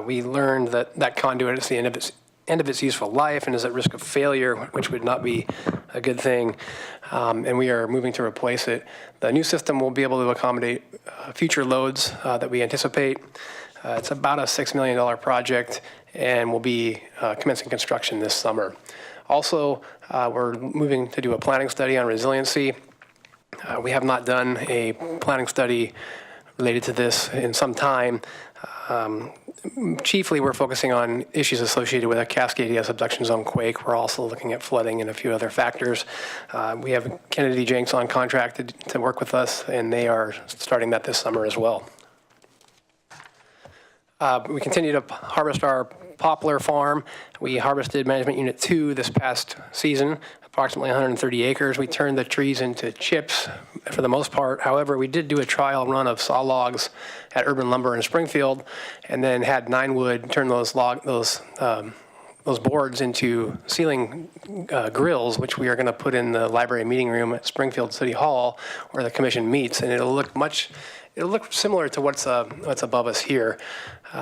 We learned that conduit is the end of its useful life and is at risk of failure, which would not be a good thing. And we are moving to replace it. The new system will be able to accommodate future loads that we anticipate. It's about a $6 million project and will be commencing construction this summer. Also, we're moving to do a planning study on resiliency. We have not done a planning study related to this in some time. Chiefly, we're focusing on issues associated with a Cascadia subduction zone quake. We're also looking at flooding and a few other factors. We have Kennedy Jenks on contract to work with us, and they are starting that this summer as well. We continue to harvest our poplar farm. We harvested Management Unit 2 this past season, approximately 130 acres. We turned the trees into chips for the most part. However, we did do a trial run of saw logs at Urban Lumber in Springfield, and then had Ninewood turn those boards into ceiling grills, which we are going to put in the library meeting room at Springfield City Hall, where the commission meets, and it'll look similar to what's above us here.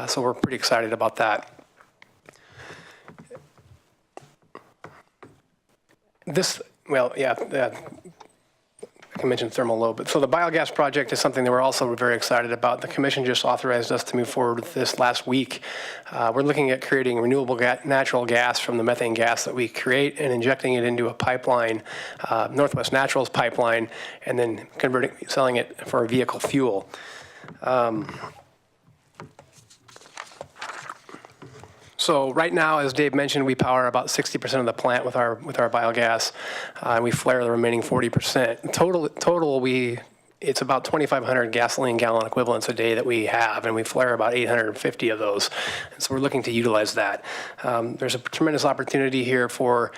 So we're pretty excited about that. I can mention thermal load, but so the biogas project is something that we're also very excited about. The commission just authorized us to move forward with this last week. We're looking at creating renewable natural gas from the methane gas that we create and injecting it into a pipeline, Northwest Naturals pipeline, and then selling it for vehicle fuel. So right now, as Dave mentioned, we power about 60% of the plant with our biogas. We flare the remaining 40%. Total, it's about 2,500 gasoline gallon equivalents a day that we have, and we flare about 850 of those. And so we're looking to utilize that. There's a tremendous opportunity here to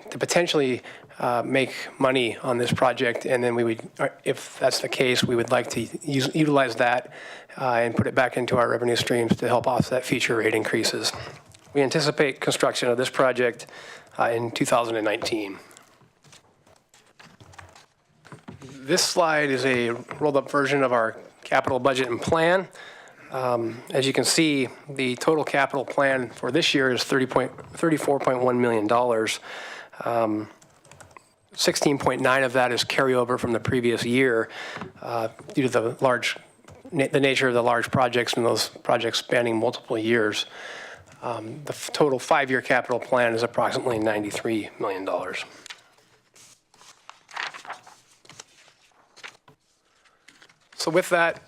potentially make money on this project, and then we would, if that's the case, we would like to utilize that and put it back into our revenue streams to help offset future rate increases. We anticipate construction of this project in 2019. This slide is a rolled up version of our capital budget and plan. As you can see, the total capital plan for this year is $34.1 million. 16.9 of that is carryover from the previous year due to the nature of the large projects and those projects spanning multiple years. The total 5-year capital plan is approximately $93 million. So with that,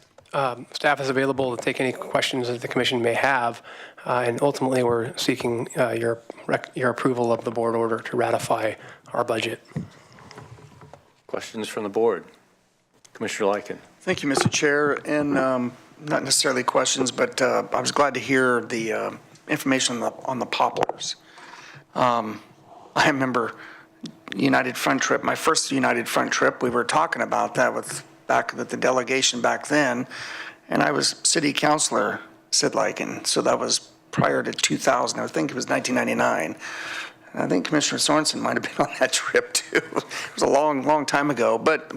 staff is available to take any questions that the commission may have, and ultimately we're seeking your approval of the board order to ratify our budget. Questions from the board? Commissioner Lycan. Thank you, Mr. Chair. And not necessarily questions, but I was glad to hear the information on the poplars. I remember United Front trip, my first United Front trip, we were talking about that with the delegation back then, and I was city councilor, Sid Lycan, so that was prior to 2000. I think it was 1999. And I think Commissioner Sorensen might have been on that trip too. It was a long time ago. But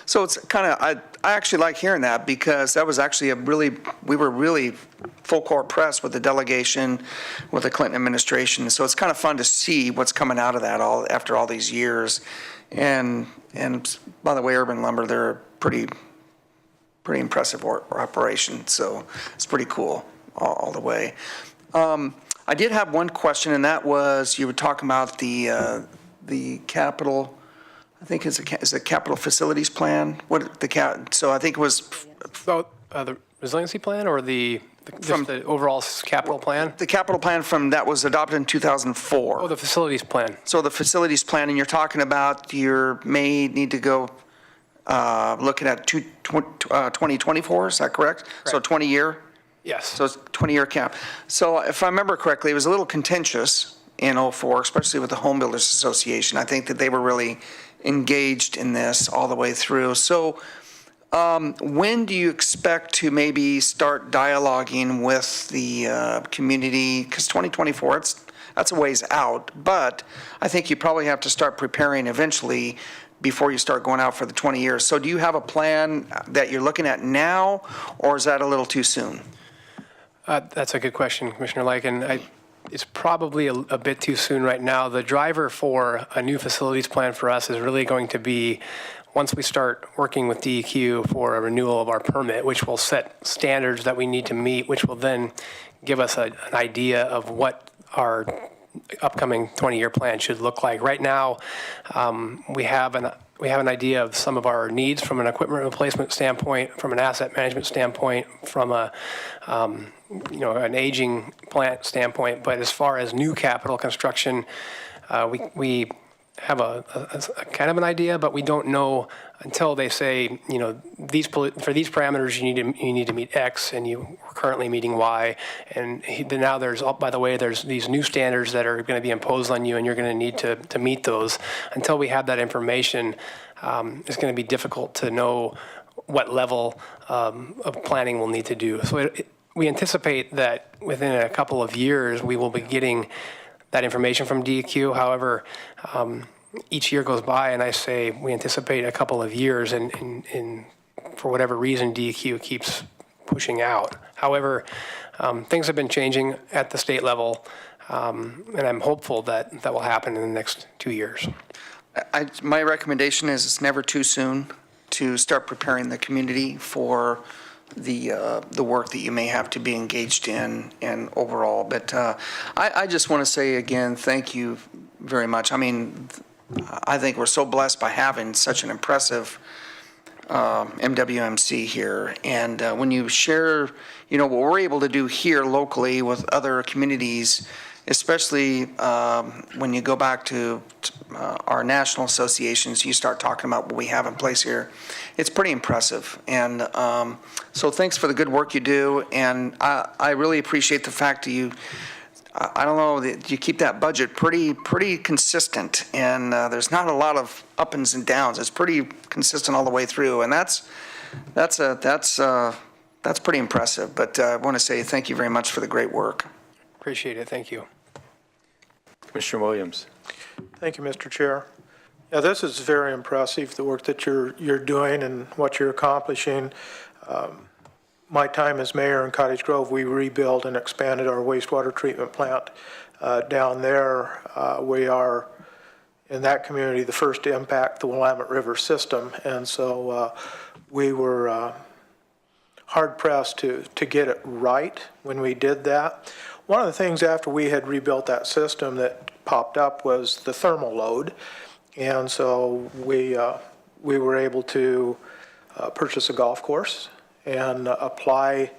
so it's kind of, I actually like hearing that, because that was actually we were really full court press with the delegation, with the Clinton administration. So it's kind of fun to see what's coming out of that after all these years. And by the way, Urban Lumber, they're a pretty impressive operation. So it's pretty cool. all the way. I did have one question, and that was, you were talking about the capital, I think is a capital facilities plan? So I think it was About the resiliency plan or just the overall capital plan? the capital plan that was adopted in 2004. Oh, the facilities plan. So the facilities plan, and you're talking about you may need to go looking at 2024, is that correct? So 20-year? Yes. So it's 20-year cap. So if I remember correctly, it was a little contentious in '04, especially with the Home Builders Association. I think that they were really engaged in this all the way through. So when do you expect to maybe start dialoguing with the community? Because 2024, that's a ways out, but I think you probably have to start preparing eventually before you start going out for the 20 years. So do you have a plan that you're looking at now, or is that a little too soon? That's a good question, Commissioner Lycan. It's probably a bit too soon right now. The driver for a new facilities plan for us is really going to be once we start working with DEQ for a renewal of our permit, which will set standards that we need to meet, which will then give us an idea of what our upcoming 20-year plan should look like. Right now, we have an idea of some of our needs from an equipment replacement standpoint, from an asset management standpoint, from an aging plant standpoint. But as far as new capital construction, we have a kind of an idea, but we don't know until they say, for these parameters you need to meet X, and you are currently meeting Y, and now by the way, there's these new standards that are going to be imposed on you, and you're going to need to meet those. Until we have that information, it's going to be difficult to know what level of planning we'll need to do. So we anticipate that within a couple of years we will be getting that information from DEQ. However, each year goes by and I say we anticipate a couple of years, and for whatever reason DEQ keeps pushing out. However, things have been changing at the state level, and I'm hopeful that will happen in the next 2 years. My recommendation is it's never too soon to start preparing the community for the work that you may have to be engaged in and overall. But I just want to say again, thank you very much. I mean, I think we're so blessed by having such an impressive MWMC here. And when you share, what we're able to do here locally with other communities, especially when you go back to our national associations, you start talking about what we have in place here. It's pretty impressive. And so thanks for the good work you do. And I really appreciate the fact that you keep that budget pretty consistent. And there's not a lot of ups and downs. It's pretty consistent all the way through. And that's pretty impressive. But I want to say thank you very much for the great work. Appreciate it. Thank you. Commissioner Williams. Thank you, Mr. Chair. Yeah, this is very impressive, the work that you're doing and what you're accomplishing. My time as mayor in Cottage Grove, we rebuilt and expanded our wastewater treatment plant down there. We are, in that community, the first to impact the Willamette River system, and so we were hard-pressed to get it right when we did that. One of the things after we had rebuilt that system that popped up was the thermal load, and so we were able to purchase a golf course and apply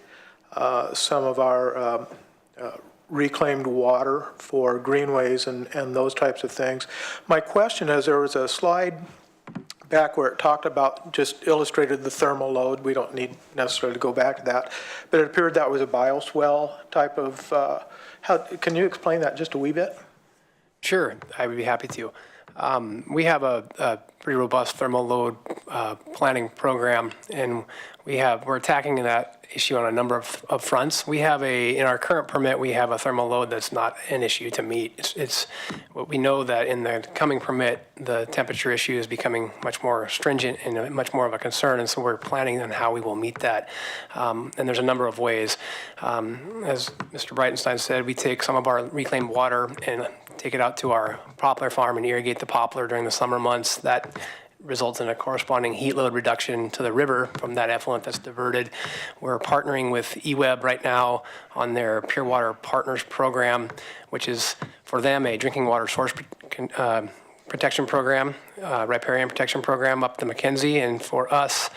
some of our reclaimed water for greenways and those types of things. My question is, there was a slide back where it talked about, just illustrated the thermal load. We don't need necessarily to go back to that, but it appeared that was a bioswell type of, can you explain that just a wee bit? Sure, I would be happy to. We have a pretty robust thermal load planning program, and we're attacking that issue on a number of fronts. We have in our current permit, we have a thermal load that's not an issue to meet. It's what we know that in the coming permit, the temperature issue is becoming much more stringent and much more of a concern, and so we're planning on how we will meet that. And there's a number of ways. As Mr. Breitenstein said, we take some of our reclaimed water and take it out to our poplar farm and irrigate the poplar during the summer months. That results in a corresponding heat load reduction to the river from that effluent that's diverted. We're partnering with EWEB right now on their Pure Water Partners program, which is for them a drinking water source protection program, riparian protection program up the Mackenzie, and for us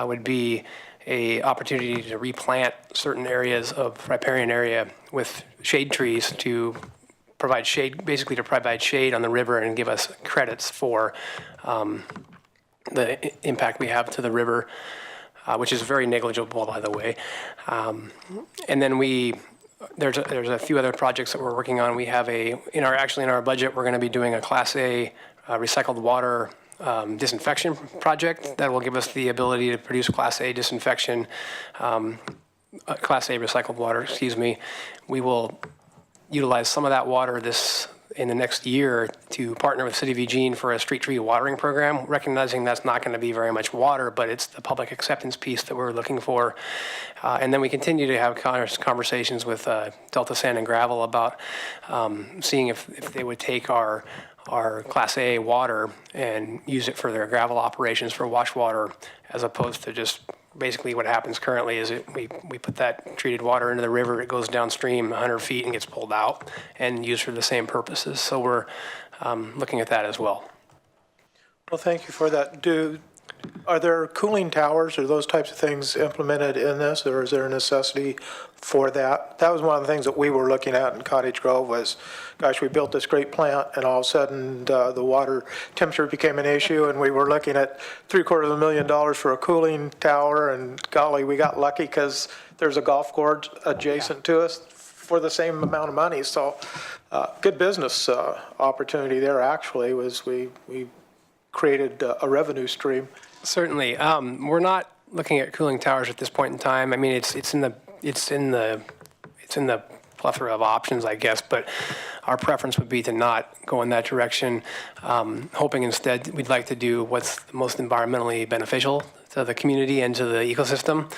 would be a opportunity to replant certain areas of riparian area with shade trees to provide shade, basically to provide shade on the river and give us credits for the impact we have to the river, which is very negligible, by the way. And then there's a few other projects that we're working on. We have in our budget, we're going to be doing a Class A recycled water disinfection project that will give us the ability to produce Class A disinfection, Class A recycled water, excuse me. We will utilize some of that water in the next year to partner with City of Eugene for a street tree watering program, recognizing that's not going to be very much water, but it's the public acceptance piece that we're looking for. And then we continue to have conversations with Delta Sand and Gravel about seeing if they would take our Class A water and use it for their gravel operations for wash water, as opposed to just basically what happens currently is we put that treated water into the river, it goes downstream 100 feet and gets pulled out and used for the same purposes. So we're looking at that as well. Well, thank you for that. Are there cooling towers or those types of things implemented in this, or is there a necessity for that? That was one of the things that we were looking at in Cottage Grove was, gosh, we built this great plant and all of a sudden the water temperature became an issue and we were looking at $750,000 for a cooling tower, and golly, we got lucky because there's a golf course adjacent to us for the same amount of money. So good business opportunity there actually was we created a revenue stream. Certainly. We're not looking at cooling towers at this point in time. I mean, it's in the plethora of options, I guess, but our preference would be to not go in that direction, hoping instead we'd like to do what's the most environmentally beneficial to the community and to the ecosystem.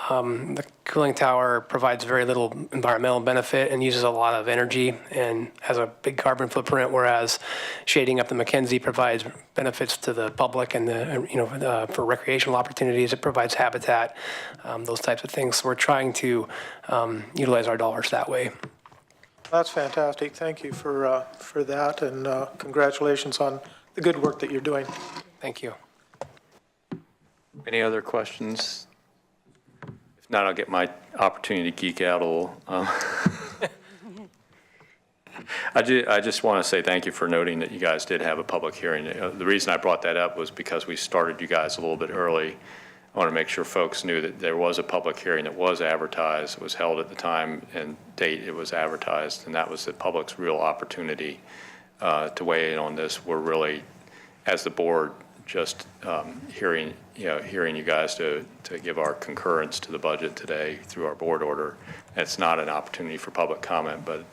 The cooling tower provides very little environmental benefit and uses a lot of energy and has a big carbon footprint, whereas shading up the Mackenzie provides benefits to the public and for recreational opportunities. It provides habitat, those types of things. So we're trying to utilize our dollars that way. That's fantastic. Thank you for that, and congratulations on the good work that you're doing. Thank you. Any other questions? If not, I'll get my opportunity to geek out a little. I just want to say thank you for noting that you guys did have a public hearing. The reason I brought that up was because we started you guys a little bit early. I want to make sure folks knew that there was a public hearing that was advertised. It was held at the time and date it was advertised, and that was the public's real opportunity to weigh in on this. We're really, as the board, just hearing you guys to give our concurrence to the budget today through our board order. It's not an opportunity for public comment, but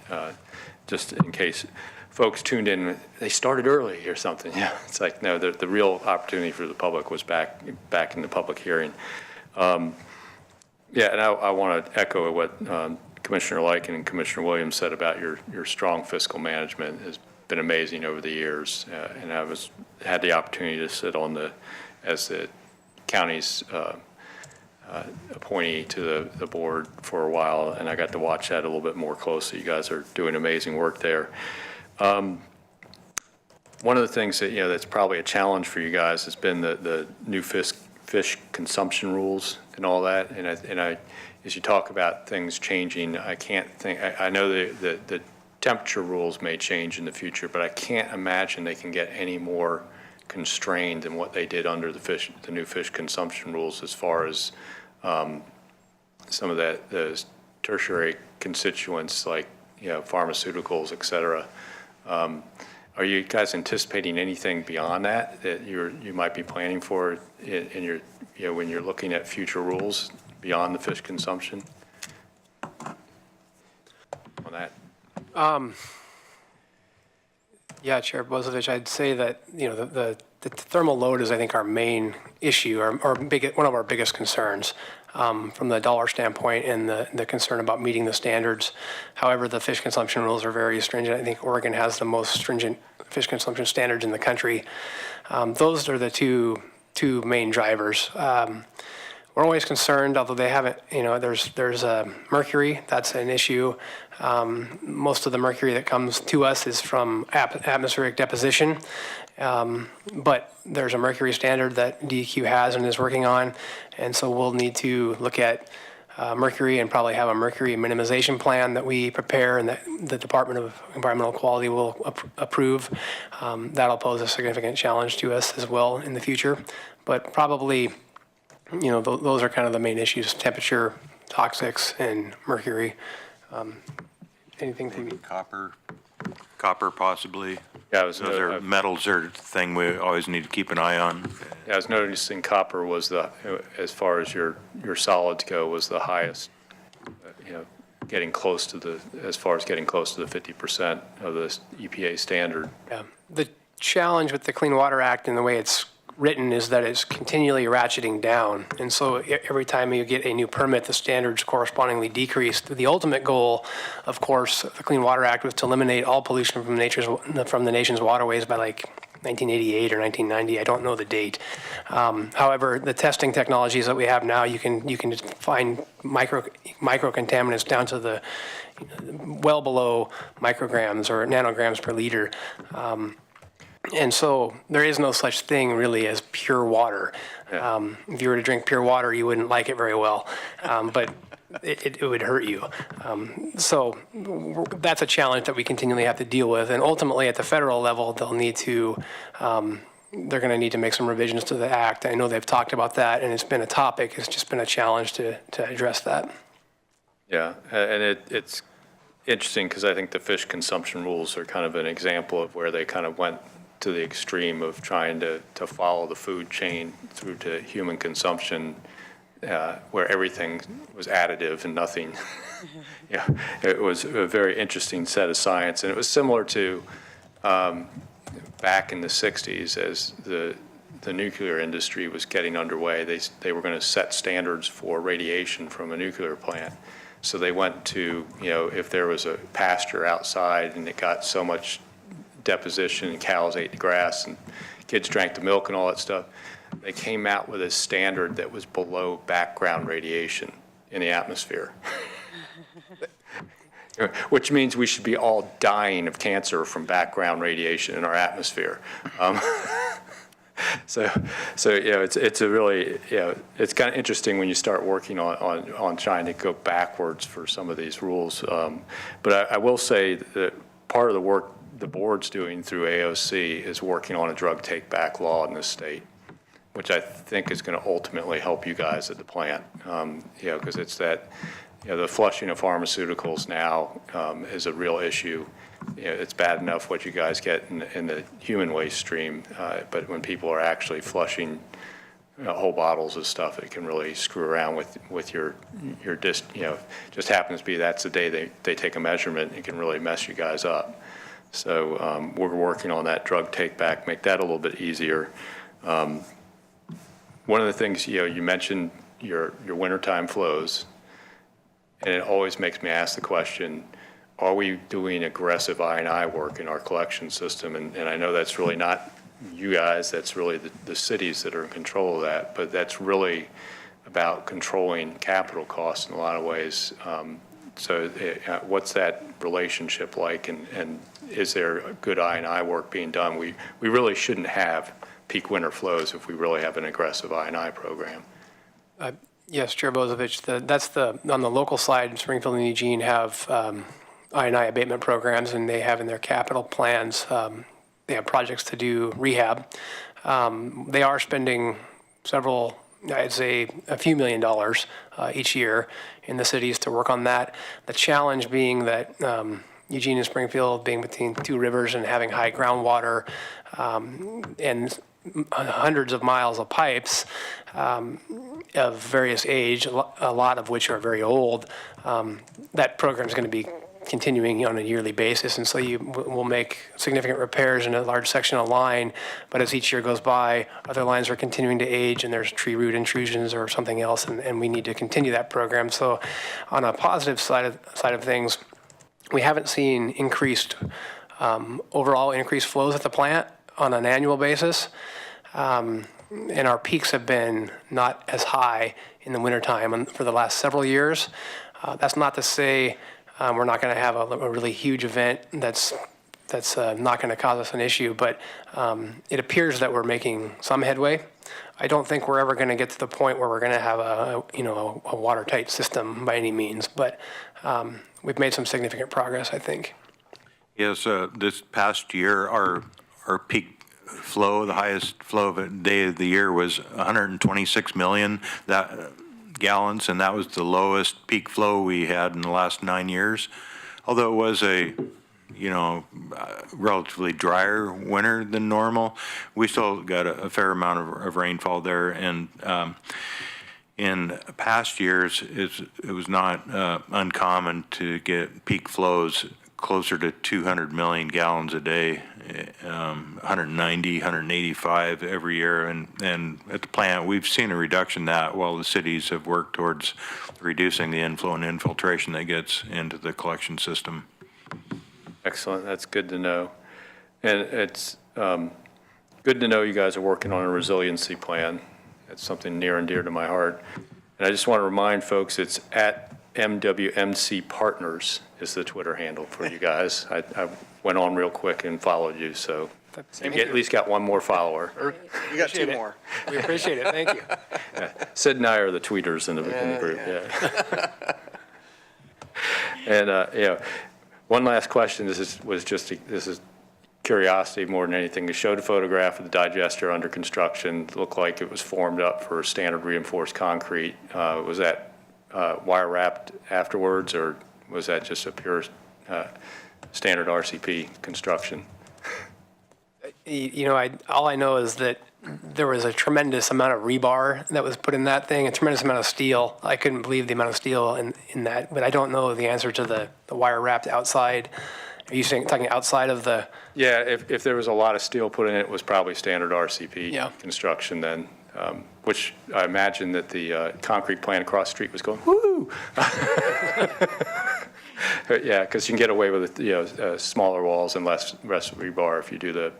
just in case folks tuned in, they started early or something. Yeah, it's like, no, the real opportunity for the public was back in the public hearing. And I want to echo what Commissioner Lyken and Commissioner Williams said about your strong fiscal management has been amazing over the years. And I had the opportunity to sit as the county's appointee to the board for a while, and I got to watch that a little bit more closely. You guys are doing amazing work there. One of the things that, that's probably a challenge for you guys has been the new fish consumption rules and all that. And as you talk about things changing, I know the temperature rules may change in the future, but I can't imagine they can get any more constrained than what they did under the new fish consumption rules as far as some of those tertiary constituents like pharmaceuticals, et cetera. Are you guys anticipating anything beyond that you might be planning for in your when you're looking at future rules beyond the fish consumption? On that. Yeah, Chair Bozovich, I'd say that the thermal load is, I think, our main issue, or one of our biggest concerns. from the dollar standpoint and the concern about meeting the standards. However, the fish consumption rules are very stringent. I think Oregon has the most stringent fish consumption standards in the country. Those are the two main drivers. We're always concerned, although they haven't, there's mercury, that's an issue. Most of the mercury that comes to us is from atmospheric deposition. But there's a mercury standard that DEQ has and is working on. And so we'll need to look at mercury and probably have a mercury minimization plan that we prepare and that the Department of Environmental Quality will approve. That'll pose a significant challenge to us as well in the future. But probably, those are kind of the main issues: temperature, toxics, and mercury. Anything from you? Copper possibly. Yeah, Those are metals are a thing we always need to keep an eye on. Yeah, I was noticing copper was as far as your solids go, was the highest, getting close to as far as getting close to the 50% of the EPA standard. Yeah. The challenge with the Clean Water Act and the way it's written is that it's continually ratcheting down. And so every time you get a new permit, the standards correspondingly decrease. The ultimate goal, of course, of the Clean Water Act was to eliminate all pollution from the nation's waterways by like 1988 or 1990. I don't know the date. However, the testing technologies that we have now, you can find micro contaminants down to the well below micrograms or nanograms per liter. And so there is no such thing really as pure water. If you were to drink pure water, you wouldn't like it very well, but it would hurt you. So that's a challenge that we continually have to deal with. And ultimately at the federal level, they'll need to, they're going to need to make some revisions to the act. I know they've talked about that, and it's been a topic. It's just been a challenge to address that. Yeah, and it's interesting because I think the fish consumption rules are kind of an example of where they kind of went to the extreme of trying to follow the food chain through to human consumption, where everything was additive and nothing. Yeah, it was a very interesting set of science, and it was similar to back in the 60s as the nuclear industry was getting underway. They were going to set standards for radiation from a nuclear plant. So they went to, if there was a pasture outside and it got so much deposition and cows ate the grass and kids drank the milk and all that stuff, they came out with a standard that was below background radiation in the atmosphere. Which means we should be all dying of cancer from background radiation in our atmosphere. So it's a really, it's kind of interesting when you start working on trying to go backwards for some of these rules. But I will say that part of the work the board's doing through AOC is working on a drug take-back law in this state, which I think is going to ultimately help you guys at the plant. Because it's that, the flushing of pharmaceuticals now is a real issue. It's bad enough what you guys get in the human waste stream, but when people are actually flushing whole bottles of stuff, it can really screw around with your just happens to be that's the day they take a measurement, it can really mess you guys up. So we're working on that drug take back, make that a little bit easier. One of the things, you mentioned your wintertime flows, and it always makes me ask the question, are we doing aggressive I&I work in our collection system? And I know that's really not you guys, that's really the cities that are in control of that, but that's really about controlling capital costs in a lot of ways. So what's that relationship like, and is there a good I&I work being done? We really shouldn't have peak winter flows if we really have an aggressive I&I program. Yes, Chair Bozovich, on the local side, Springfield and Eugene have I&I abatement programs, and they have in their capital plans, they have projects to do rehab. They are spending several, I'd say a few $1 million each year in the cities to work on that. The challenge being that Eugene and Springfield being between two rivers and having high groundwater and hundreds of miles of pipes of various age, a lot of which are very old, that program is going to be continuing on a yearly basis. And so we'll make significant repairs in a large section of line, but as each year goes by, other lines are continuing to age and there's tree root intrusions or something else, and we need to continue that program. So on a positive side of things, we haven't seen overall increased flows at the plant on an annual basis. And our peaks have been not as high in the wintertime for the last several years. That's not to say we're not going to have a really huge event that's not going to cause us an issue, but it appears that we're making some headway. I don't think we're ever going to get to the point where we're going to have a watertight system by any means, but we've made some significant progress, I think. Yes, this past year, our peak flow, the highest flow of a day of the year was 126 million gallons, and that was the lowest peak flow we had in the last 9 years. Although it was a relatively drier winter than normal, we still got a fair amount of rainfall there. And in past years, it was not uncommon to get peak flows closer to 200 million gallons a day, 190, 185 every year. And at the plant, we've seen a reduction in that while the cities have worked towards reducing the inflow and infiltration that gets into the collection system. Excellent. That's good to know. And it's good to know you guys are working on a resiliency plan. That's something near and dear to my heart. And I just want to remind folks it's at MWMC Partners is the Twitter handle for you guys. I went on real quick and followed you, so you at least got one more follower. You got two more. We appreciate it. Thank you. Yeah. Sid and I are the tweeters in the group. Yeah. And one last question. This is curiosity more than anything. They showed a photograph of the digester under construction. It looked like it was formed up for standard reinforced concrete. Was that wire wrapped afterwards, or was that just a pure standard RCP construction? All I know is that there was a tremendous amount of rebar that was put in that thing, a tremendous amount of steel. I couldn't believe the amount of steel in that, but I don't know the answer to the wire wrapped outside. Are you talking outside of the? Yeah, if there was a lot of steel put in it, it was probably standard RCP construction then, which I imagine that the concrete plant across the street was going, woo! Yeah, because you can get away with smaller walls and less rebar if you do the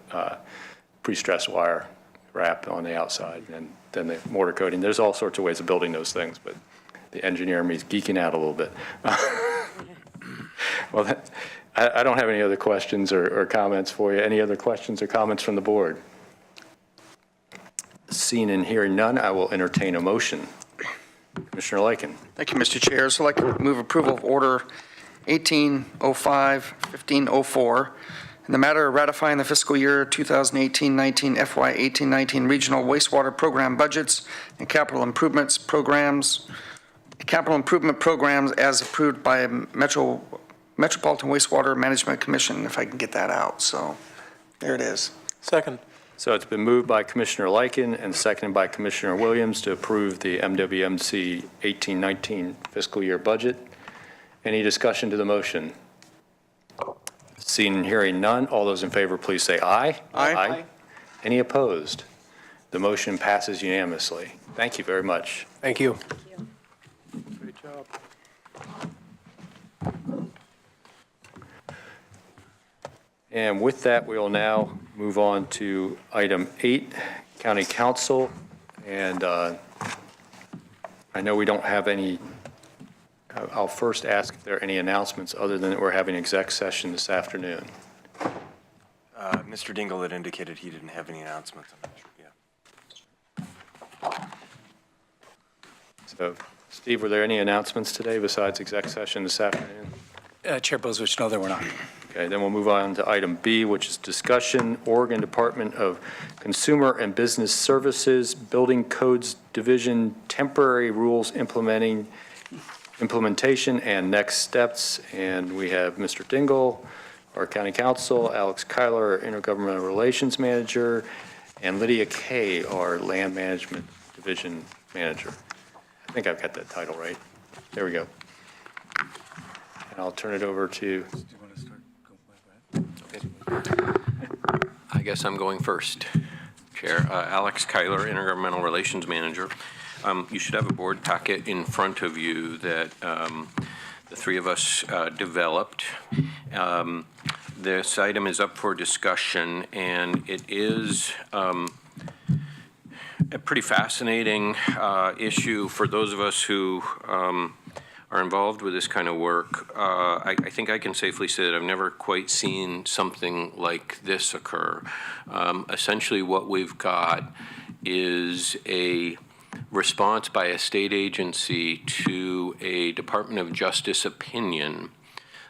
pre-stressed wire wrap on the outside and then the mortar coating. There's all sorts of ways of building those things, but the engineer in me is geeking out a little bit. Well, I don't have any other questions or comments for you. Any other questions or comments from the board? Seeing and hearing none, I will entertain a motion. Commissioner Lykin. Thank you, Mr. Chair. So I'd like to move approval of Order 1805-1504 in the matter of ratifying the fiscal year 2018-19 FY 18-19 regional wastewater program budgets and capital improvement programs as approved by Metropolitan Wastewater Management Commission, if I can get that out. So there it is. Second. So it's been moved by Commissioner Lykin and seconded by Commissioner Williams to approve the MWMC 18-19 fiscal year budget. Any discussion to the motion? Seeing and hearing none, all those in favor, please say aye. Aye. Any opposed? The motion passes unanimously. Thank you very much. Thank you. Great job. And with that, we will now move on to item 8, County Council. And I know we don't have any, I'll first ask if there are any announcements other than that we're having exec session this afternoon. Mr. Dingle had indicated he didn't have any announcements. I'm not sure. So, Steve, were there any announcements today besides exec session this afternoon? Chair Bozovich, no, there were not. Okay, then we'll move on to item B, which is discussion, Oregon Department of Consumer and Business Services, Building Codes Division, temporary rules implementation and next steps. And we have Mr. Dingle, our county counsel, Alex Kyler, our intergovernmental relations manager, and Lydia Kay, our land management division manager. I think I've got that title right. There we go. and I'll turn it over to. I guess I'm going first, Chair. Alex Kyler, Intergovernmental Relations Manager. You should have a board packet in front of you that the three of us developed. This item is up for discussion, and it is a pretty fascinating issue for those of us who are involved with this kind of work. I think I can safely say that I've never quite seen something like this occur. Essentially, what we've got is a response by a state agency to a Department of Justice opinion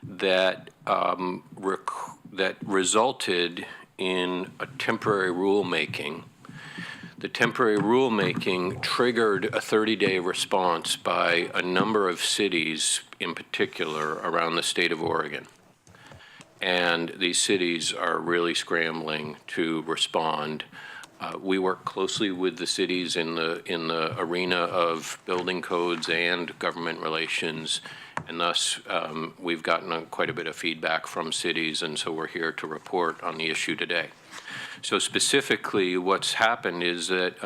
that that resulted in a temporary rulemaking. The temporary rulemaking triggered a 30-day response by a number of cities, in particular, around the state of Oregon. And these cities are really scrambling to respond. We work closely with the cities in the arena of building codes and government relations, and thus we've gotten quite a bit of feedback from cities, and so we're here to report on the issue today. So specifically, what's happened is that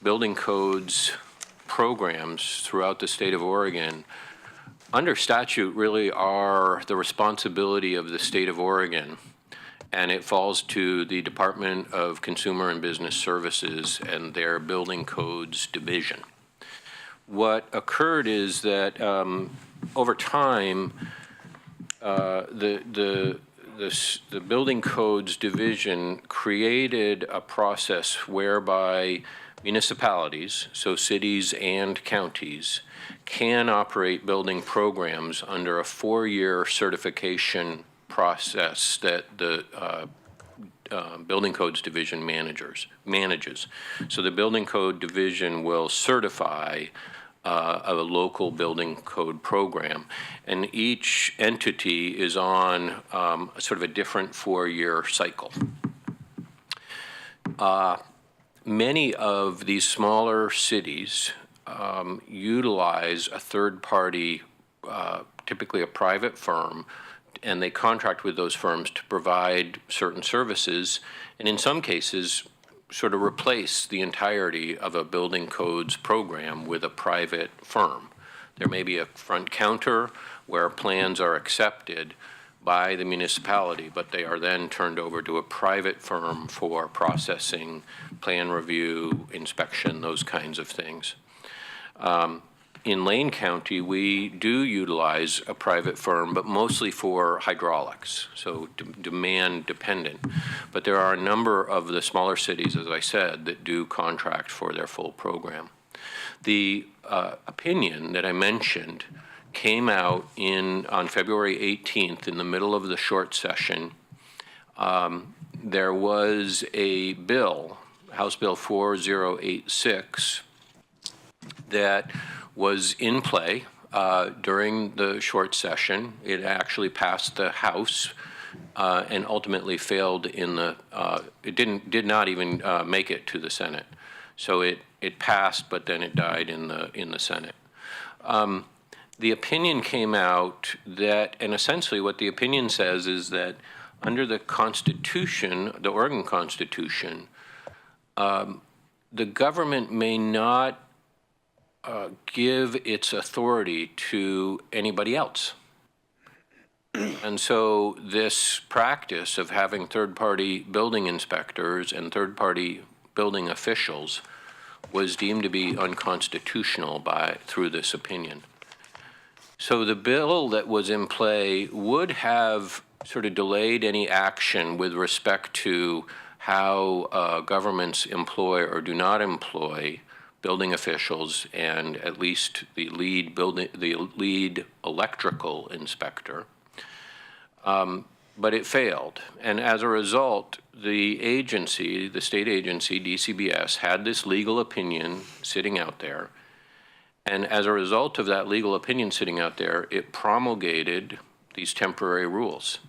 building codes programs throughout the state of Oregon, under statute, really are the responsibility of the state of Oregon, and it falls to the Department of Consumer and Business Services and their Building Codes Division. What occurred is that over time, the Building Codes Division created a process whereby municipalities, so cities and counties, can operate building programs under a 4-year certification process that the Building Codes Division manages. So the Building Code Division will certify a local building code program, and each entity is on sort of a different 4-year cycle. Many of these smaller cities utilize a third party, typically a private firm, and they contract with those firms to provide certain services, and in some cases sort of replace the entirety of a building codes program with a private firm. There may be a front counter where plans are accepted by the municipality, but they are then turned over to a private firm for processing, plan review, inspection, those kinds of things. In Lane County, we do utilize a private firm, but mostly for hydraulics, so demand dependent. But there are a number of the smaller cities, as I said, that do contract for their full program. The opinion that I mentioned came out on February 18th in the middle of the short session. There was a bill, House Bill 4086, that was in play during the short session. It actually passed the House and ultimately failed in the, it did not even make it to the Senate. So it passed, but then it died in the Senate. The opinion came out that, and essentially what the opinion says is that under the Constitution, the Oregon Constitution, the government may not give its authority to anybody else. And so this practice of having third-party building inspectors and third-party building officials was deemed to be unconstitutional through this opinion. So the bill that was in play would have sort of delayed any action with respect to how governments employ or do not employ building officials and at least the lead electrical inspector. But it failed. And as a result, the agency, the state agency, DCBS, had this legal opinion sitting out there. And as a result of that legal opinion sitting out there, it promulgated these temporary rules.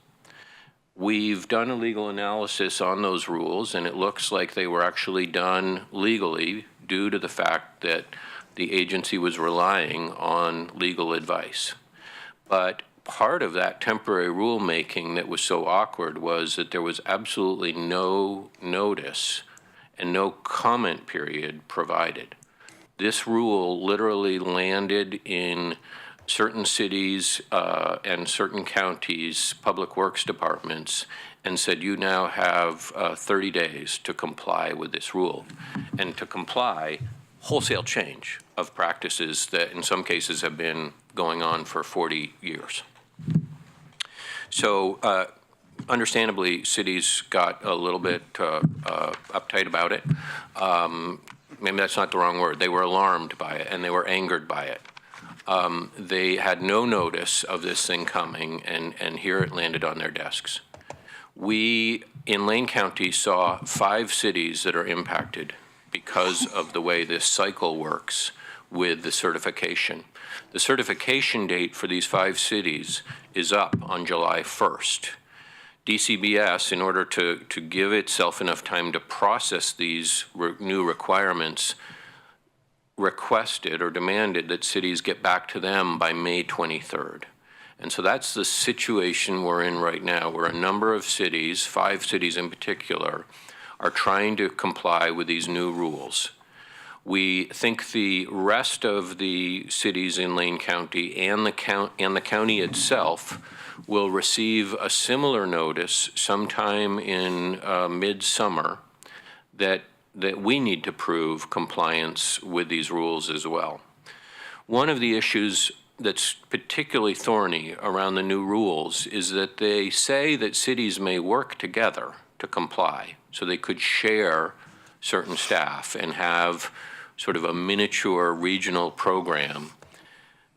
We've done a legal analysis on those rules, and it looks like they were actually done legally due to the fact that the agency was relying on legal advice. But part of that temporary rulemaking that was so awkward was that there was absolutely no notice and no comment period provided. This rule literally landed in certain cities and certain counties' public works departments and said, you now have 30 days to comply with this rule. And to comply, wholesale change of practices that in some cases have been going on for 40 years. So understandably, cities got a little bit uptight about it. Maybe that's not the wrong word. They were alarmed by it and they were angered by it. They had no notice of this thing coming, and here it landed on their desks. We, in Lane County, saw 5 cities that are impacted because of the way this cycle works with the certification. The certification date for these 5 cities is up on July 1st. DCBS, in order to give itself enough time to process these new requirements, requested or demanded that cities get back to them by May 23rd. And so that's the situation we're in right now, where a number of cities, 5 cities in particular, are trying to comply with these new rules. We think the rest of the cities in Lane County and the county itself will receive a similar notice sometime in midsummer that we need to prove compliance with these rules as well. One of the issues that's particularly thorny around the new rules is that they say that cities may work together to comply, so they could share certain staff and have sort of a miniature regional program.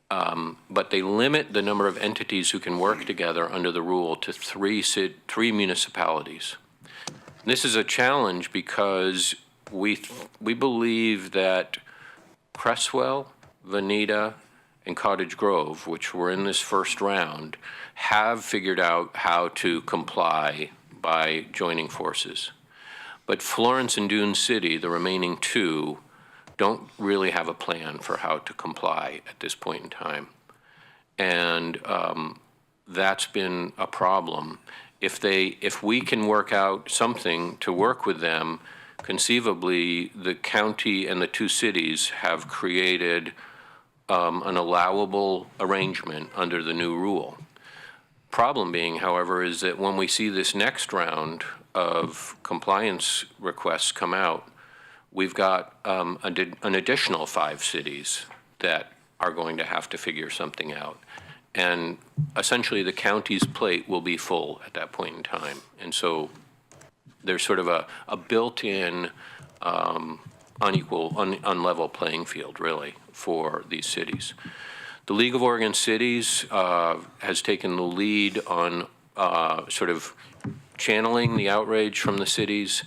But they limit the number of entities who can work together under the rule to 3 municipalities. This is a challenge because we believe that Cresswell, Veneta, and Cottage Grove, which were in this first round, have figured out how to comply by joining forces. But Florence and Dune City, the remaining 2, don't really have a plan for how to comply at this point in time. And that's been a problem. If we can work out something to work with them, conceivably the county and the 2 cities have created an allowable arrangement under the new rule. Problem being, however, is that when we see this next round of compliance requests come out, we've got an additional 5 cities that are going to have to figure something out. And essentially the county's plate will be full at that point in time. And so there's sort of a built-in unlevel playing field, really, for these cities. The League of Oregon Cities has taken the lead on sort of channeling the outrage from the cities,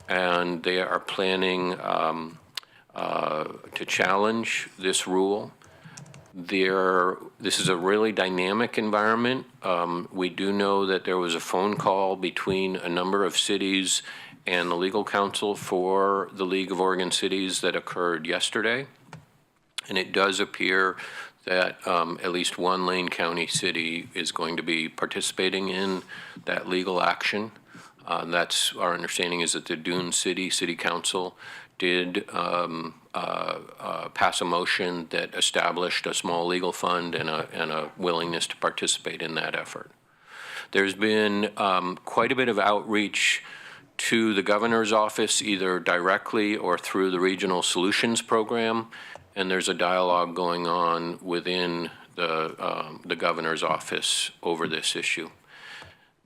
and they are planning to challenge this rule. This is a really dynamic environment. We do know that there was a phone call between a number of cities and the legal counsel for the League of Oregon Cities that occurred yesterday. And it does appear that at least one Lane County city is going to be participating in that legal action. That's our understanding, is that the Dune City Council did pass a motion that established a small legal fund and a willingness to participate in that effort. There's been quite a bit of outreach to the governor's office, either directly or through the Regional Solutions Program, and there's a dialogue going on within the governor's office over this issue.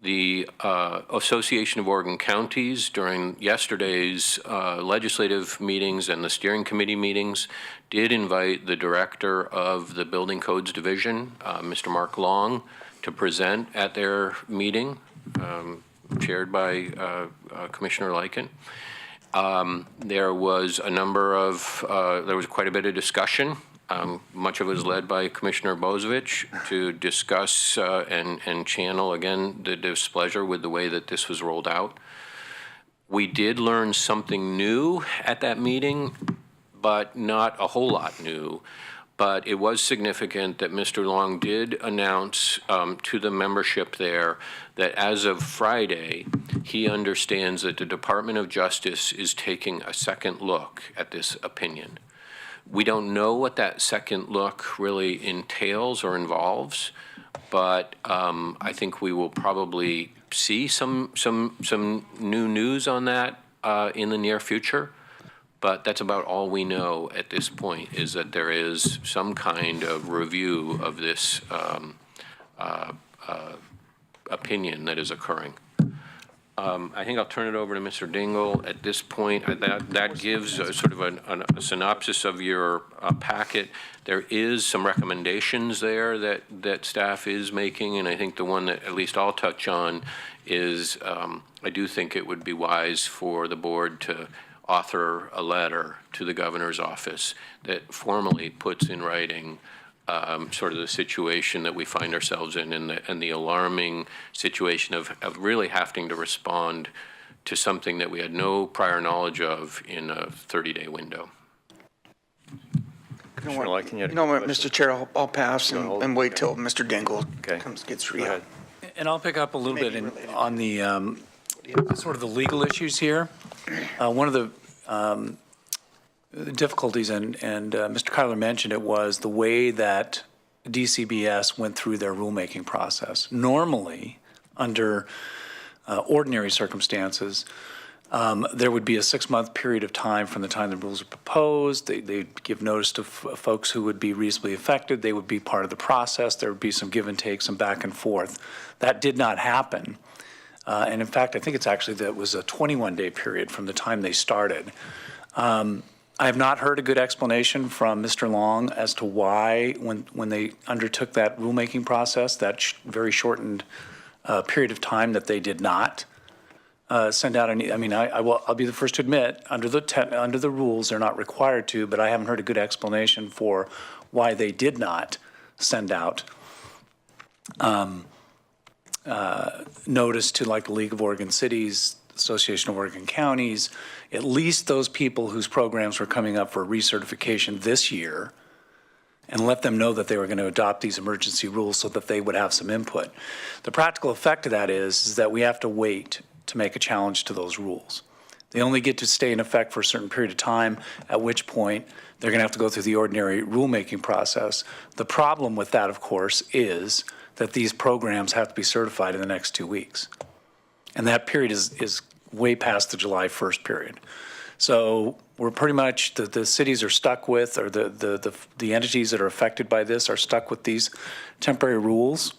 The Association of Oregon Counties, during yesterday's legislative meetings and the steering committee meetings, did invite the director of the Building Codes Division, Mr. Mark Long, to present at their meeting, chaired by Commissioner Lycan. There was quite a bit of discussion. Much of it was led by Commissioner Bozovich to discuss and channel, again, the displeasure with the way that this was rolled out. We did learn something new at that meeting, but not a whole lot new. But it was significant that Mr. Long did announce to the membership there that as of Friday, he understands that the Department of Justice is taking a second look at this opinion. We don't know what that second look really entails or involves, but I think we will probably see some new news on that in the near future. But that's about all we know at this point, is that there is some kind of review of this opinion that is occurring. I think I'll turn it over to Mr. Dingle at this point. That gives sort of a synopsis of your packet. There is some recommendations there that staff is making, and I think the one that at least I'll touch on is I do think it would be wise for the board to author a letter to the governor's office that formally puts in writing sort of the situation that we find ourselves in, and the alarming situation of really having to respond to something that we had no prior knowledge of in a 30-day window. You know what, Mr. Chair, I'll pass and wait till Mr. Dingle gets re. And I'll pick up a little bit on the sort of the legal issues here. One of the difficulties, and Mr. Kyler mentioned it, was the way that DCBS went through their rulemaking process. Normally, under ordinary circumstances, there would be a 6-month period of time from the time the rules are proposed. They'd give notice to folks who would be reasonably affected. They would be part of the process. There would be some give and take, some back and forth. That did not happen. And in fact, I think it's actually that was a 21-day period from the time they started. I have not heard a good explanation from Mr. Long as to why, when they undertook that rulemaking process, that very shortened period of time, that they did not send out any. I mean, I'll be the first to admit, under the rules, they're not required to, but I haven't heard a good explanation for why they did not send out notice to, like, the League of Oregon Cities, Association of Oregon Counties, at least those people whose programs were coming up for recertification this year, and let them know that they were going to adopt these emergency rules so that they would have some input. The practical effect of that is that we have to wait to make a challenge to those rules. They only get to stay in effect for a certain period of time, at which point they're going to have to go through the ordinary rulemaking process. The problem with that, of course, is that these programs have to be certified in the next 2 weeks. And that period is way past the July 1st period. So we're pretty much, the cities are stuck with, or the entities that are affected by this are stuck with these temporary rules.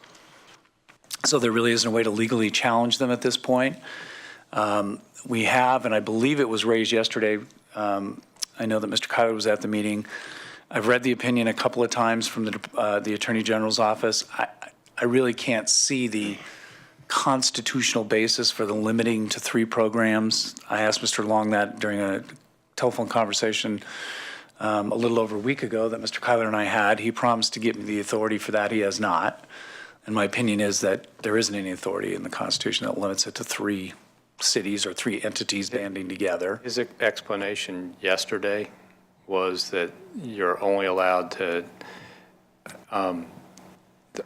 So there really isn't a way to legally challenge them at this point. We have, and I believe it was raised yesterday, I know that Mr. Kyler was at the meeting. I've read the opinion a couple of times from the Attorney General's office. I really can't see the constitutional basis for the limiting to 3 programs. I asked Mr. Long that during a telephone conversation a little over a week ago that Mr. Kyler and I had. He promised to give me the authority for that. He has not. And my opinion is that there isn't any authority in the Constitution that limits it to 3 cities or 3 entities banding together. His explanation yesterday was that you're only allowed to,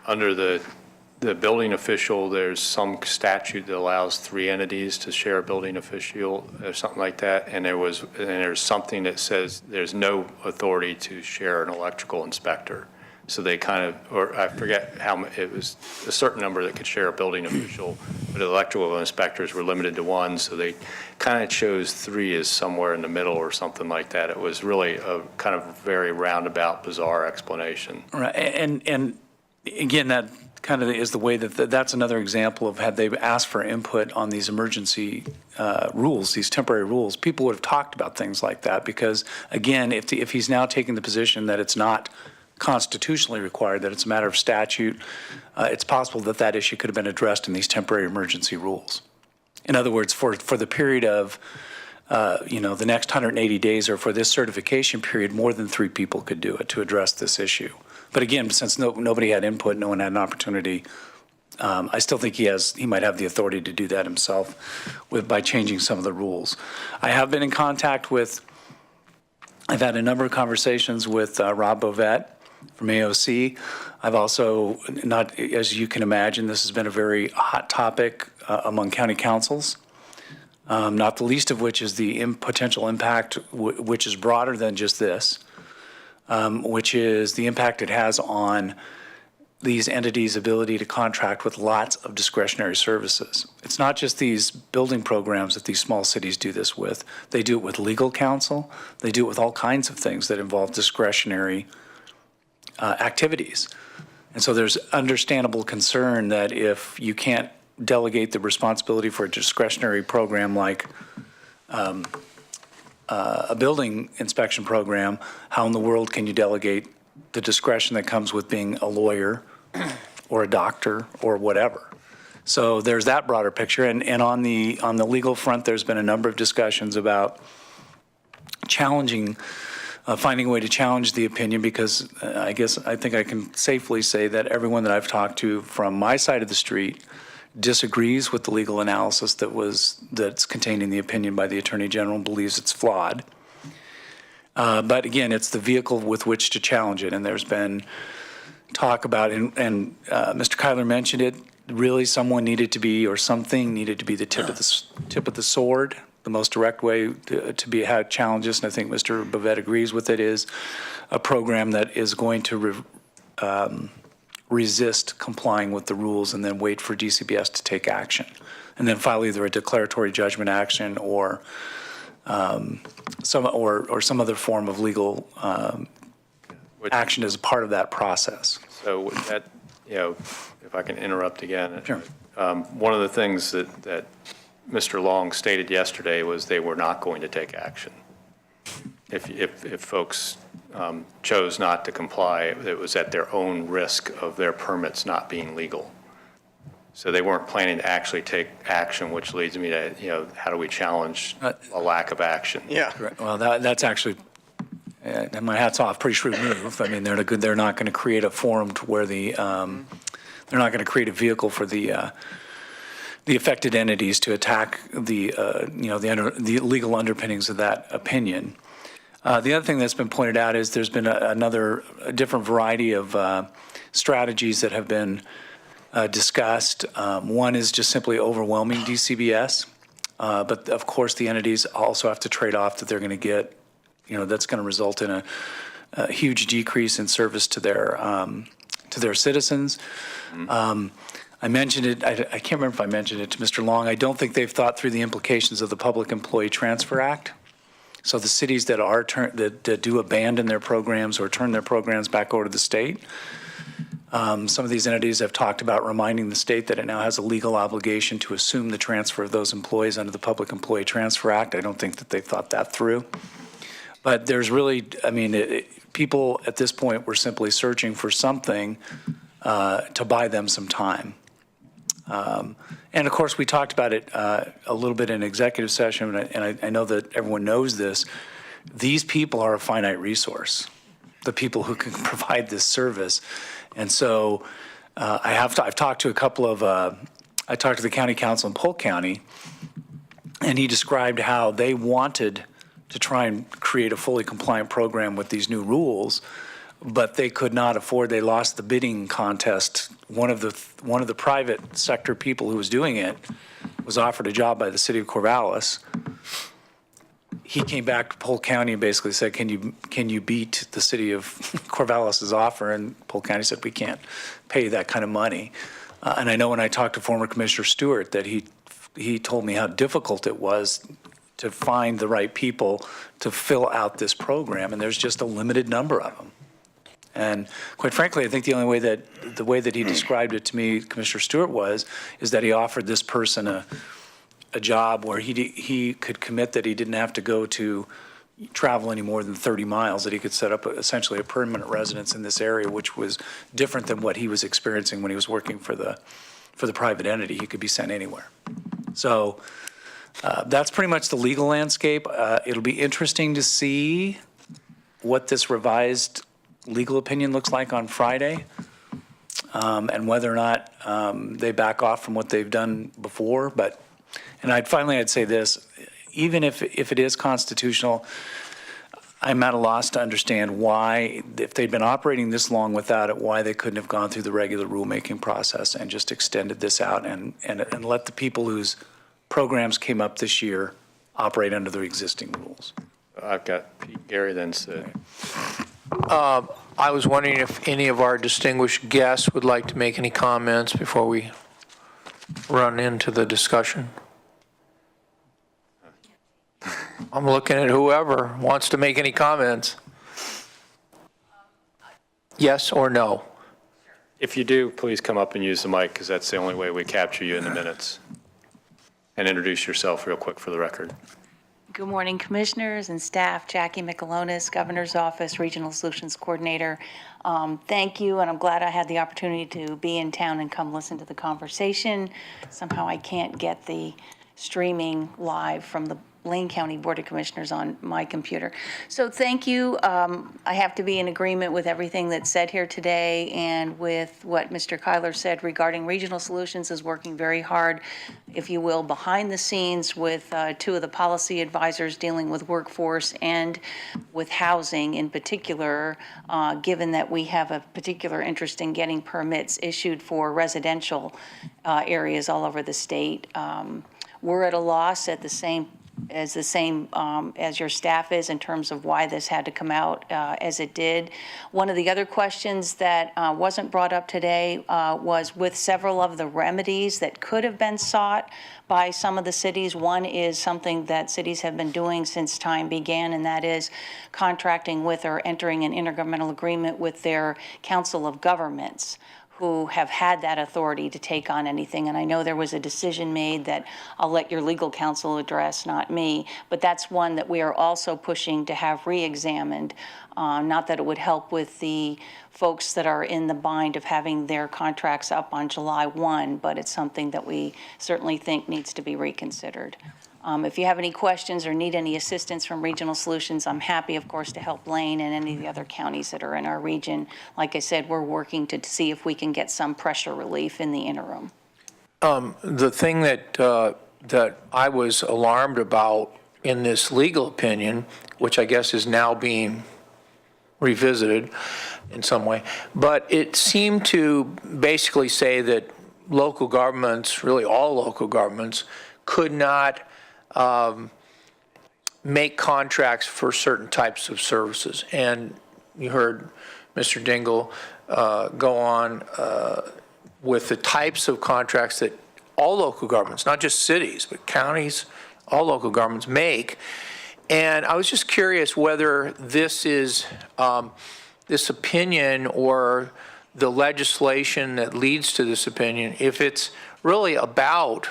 under the building official, there's some statute that allows 3 entities to share a building official or something like that. And there's something that says there's no authority to share an electrical inspector. So they kind of, or I forget how, it was a certain number that could share a building official, but electrical inspectors were limited to 1. So they kind of chose 3 as somewhere in the middle or something like that. It was really a kind of very roundabout, bizarre explanation. Right. And again, that kind of is the way that's another example of, had they asked for input on these emergency rules, these temporary rules, people would have talked about things like that. Because again, if he's now taking the position that it's not constitutionally required, that it's a matter of statute, it's possible that that issue could have been addressed in these temporary emergency rules. In other words, for the period of, the next 180 days, or for this certification period, more than 3 people could do it to address this issue. But again, since nobody had input, no one had an opportunity, I still think he might have the authority to do that himself by changing some of the rules. I have been in contact with, I've had a number of conversations with Rob Bovett, from AOC. I've also not, as you can imagine, this has been a very hot topic among county councils, not the least of which is the potential impact, which is broader than just this, which is the impact it has on these entities' ability to contract with lots of discretionary services. It's not just these building programs that these small cities do this with. They do it with legal counsel. They do it with all kinds of things that involve discretionary activities. And so there's understandable concern that if you can't delegate the responsibility for a discretionary program like a building inspection program, how in the world can you delegate the discretion that comes with being a lawyer or a doctor or whatever? So there's that broader picture. And on the legal front, there's been a number of discussions about challenging, finding a way to challenge the opinion, because I think I can safely say that everyone that I've talked to from my side of the street disagrees with the legal analysis that's contained in the opinion by the Attorney General and believes it's flawed. But again, it's the vehicle with which to challenge it. And there's been talk about, and Mr. Kyler mentioned it, really someone needed to be, or something needed to be the tip of the sword. The most direct way to be how challenges, and I think Mr. Bovet agrees with it, is a program that is going to resist complying with the rules and then wait for DCBS to take action. And then file either a declaratory judgment action or some other form of legal action as a part of that process. So with that, if I can interrupt again. Sure. One of the things that Mr. Long stated yesterday was they were not going to take action. If folks chose not to comply, it was at their own risk of their permits not being legal. So they weren't planning to actually take action, which leads me to, how do we challenge a lack of action? Yeah. Well, that's actually, and my hat's off, pretty shrewd move. I mean, they're not going to create a forum to where they're not going to create a vehicle for the affected entities to attack the legal underpinnings of that opinion. The other thing that's been pointed out is there's been a different variety of strategies that have been discussed. One is just simply overwhelming DCBS, but of course the entities also have to trade off that they're going to get, that's going to result in a huge decrease in service to their citizens. I mentioned it, I can't remember if I mentioned it to Mr. Long. I don't think they've thought through the implications of the Public Employee Transfer Act. So the cities that do abandon their programs or turn their programs back over to the state, some of these entities have talked about reminding the state that it now has a legal obligation to assume the transfer of those employees under the Public Employee Transfer Act. I don't think that they've thought that through. But there's really, people at this point were simply searching for something to buy them some time. And of course, we talked about it a little bit in executive session, and I know that everyone knows this. These people are a finite resource, the people who can provide this service. And so I've talked to I talked to the county council in Polk County, and he described how they wanted to try and create a fully compliant program with these new rules, but they could not afford. They lost the bidding contest. One of the private sector people who was doing it was offered a job by the city of Corvallis. He came back to Polk County and basically said, "Can you beat the city of Corvallis's offer?" And Polk County said, "We can't pay that kind of money." And I know when I talked to former Commissioner Stewart that he told me how difficult it was to find the right people to fill out this program, and there's just a limited number of them. And quite frankly, I think the way that he described it to me, Commissioner Stewart, is that he offered this person a job where he could commit that he didn't have to go to travel any more than 30 miles, that he could set up essentially a permanent residence in this area, which was different than what he was experiencing when he was working for the private entity. He could be sent anywhere. So that's pretty much the legal landscape. It'll be interesting to see what this revised legal opinion looks like on Friday, and whether or not they back off from what they've done before. And I'd say this, even if it is constitutional, I'm at a loss to understand why, if they'd been operating this long without it, why they couldn't have gone through the regular rulemaking process and just extended this out and let the people whose programs came up this year operate under the existing rules. I've got Gary then said. I was wondering if any of our distinguished guests would like to make any comments before we run into the discussion. I'm looking at whoever wants to make any comments. Yes or no? If you do, please come up and use the mic, because that's the only way we capture you in the minutes. And introduce yourself real quick for the record. Good morning, commissioners and staff. Jackie Michelonis, Governor's Office, Regional Solutions Coordinator. Thank you, and I'm glad I had the opportunity to be in town and come listen to the conversation. Somehow I can't get the streaming live from the Lane County Board of Commissioners on my computer. So thank you. I have to be in agreement with everything that's said here today and with what Mr. Kyler said regarding Regional Solutions is working very hard, if you will, behind the scenes with two of the policy advisors dealing with workforce and with housing in particular, given that we have a particular interest in getting permits issued for residential areas all over the state. We're at a loss at the same as your staff is in terms of why this had to come out as it did. One of the other questions that wasn't brought up today was with several of the remedies that could have been sought by some of the cities. One is something that cities have been doing since time began, and that is contracting with or entering an intergovernmental agreement with their Council of Governments, who have had that authority to take on anything. And I know there was a decision made that I'll let your legal counsel address, not me, but that's one that we are also pushing to have re-examined. Not that it would help with the folks that are in the bind of having their contracts up on July 1, but it's something that we certainly think needs to be reconsidered. If you have any questions or need any assistance from Regional Solutions, I'm happy, of course, to help Lane and any of the other counties that are in our region. Like I said, we're working to see if we can get some pressure relief in the interim. The thing that I was alarmed about in this legal opinion, which I guess is now being revisited in some way, but it seemed to basically say that local governments, really all local governments, could not make contracts for certain types of services. And you heard Mr. Dingle go on with the types of contracts that all local governments, not just cities, but counties, all local governments make. And I was just curious whether this is, this opinion or the legislation that leads to this opinion, if it's really about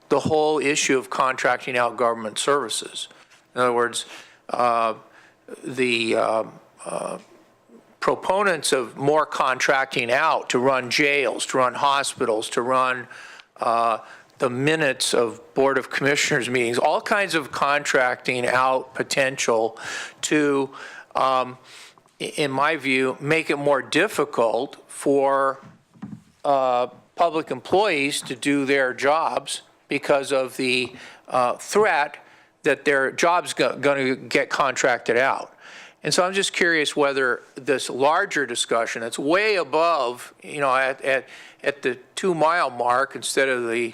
the whole issue of contracting out government services. In other words, the proponents of more contracting out to run jails, to run hospitals, to run the minutes of Board of Commissioners meetings, all kinds of contracting out potential to, in my view, make it more difficult for public employees to do their jobs because of the threat that their job's going to get contracted out. And so I'm just curious whether this larger discussion that's way above, you know, at the 2-mile mark instead of the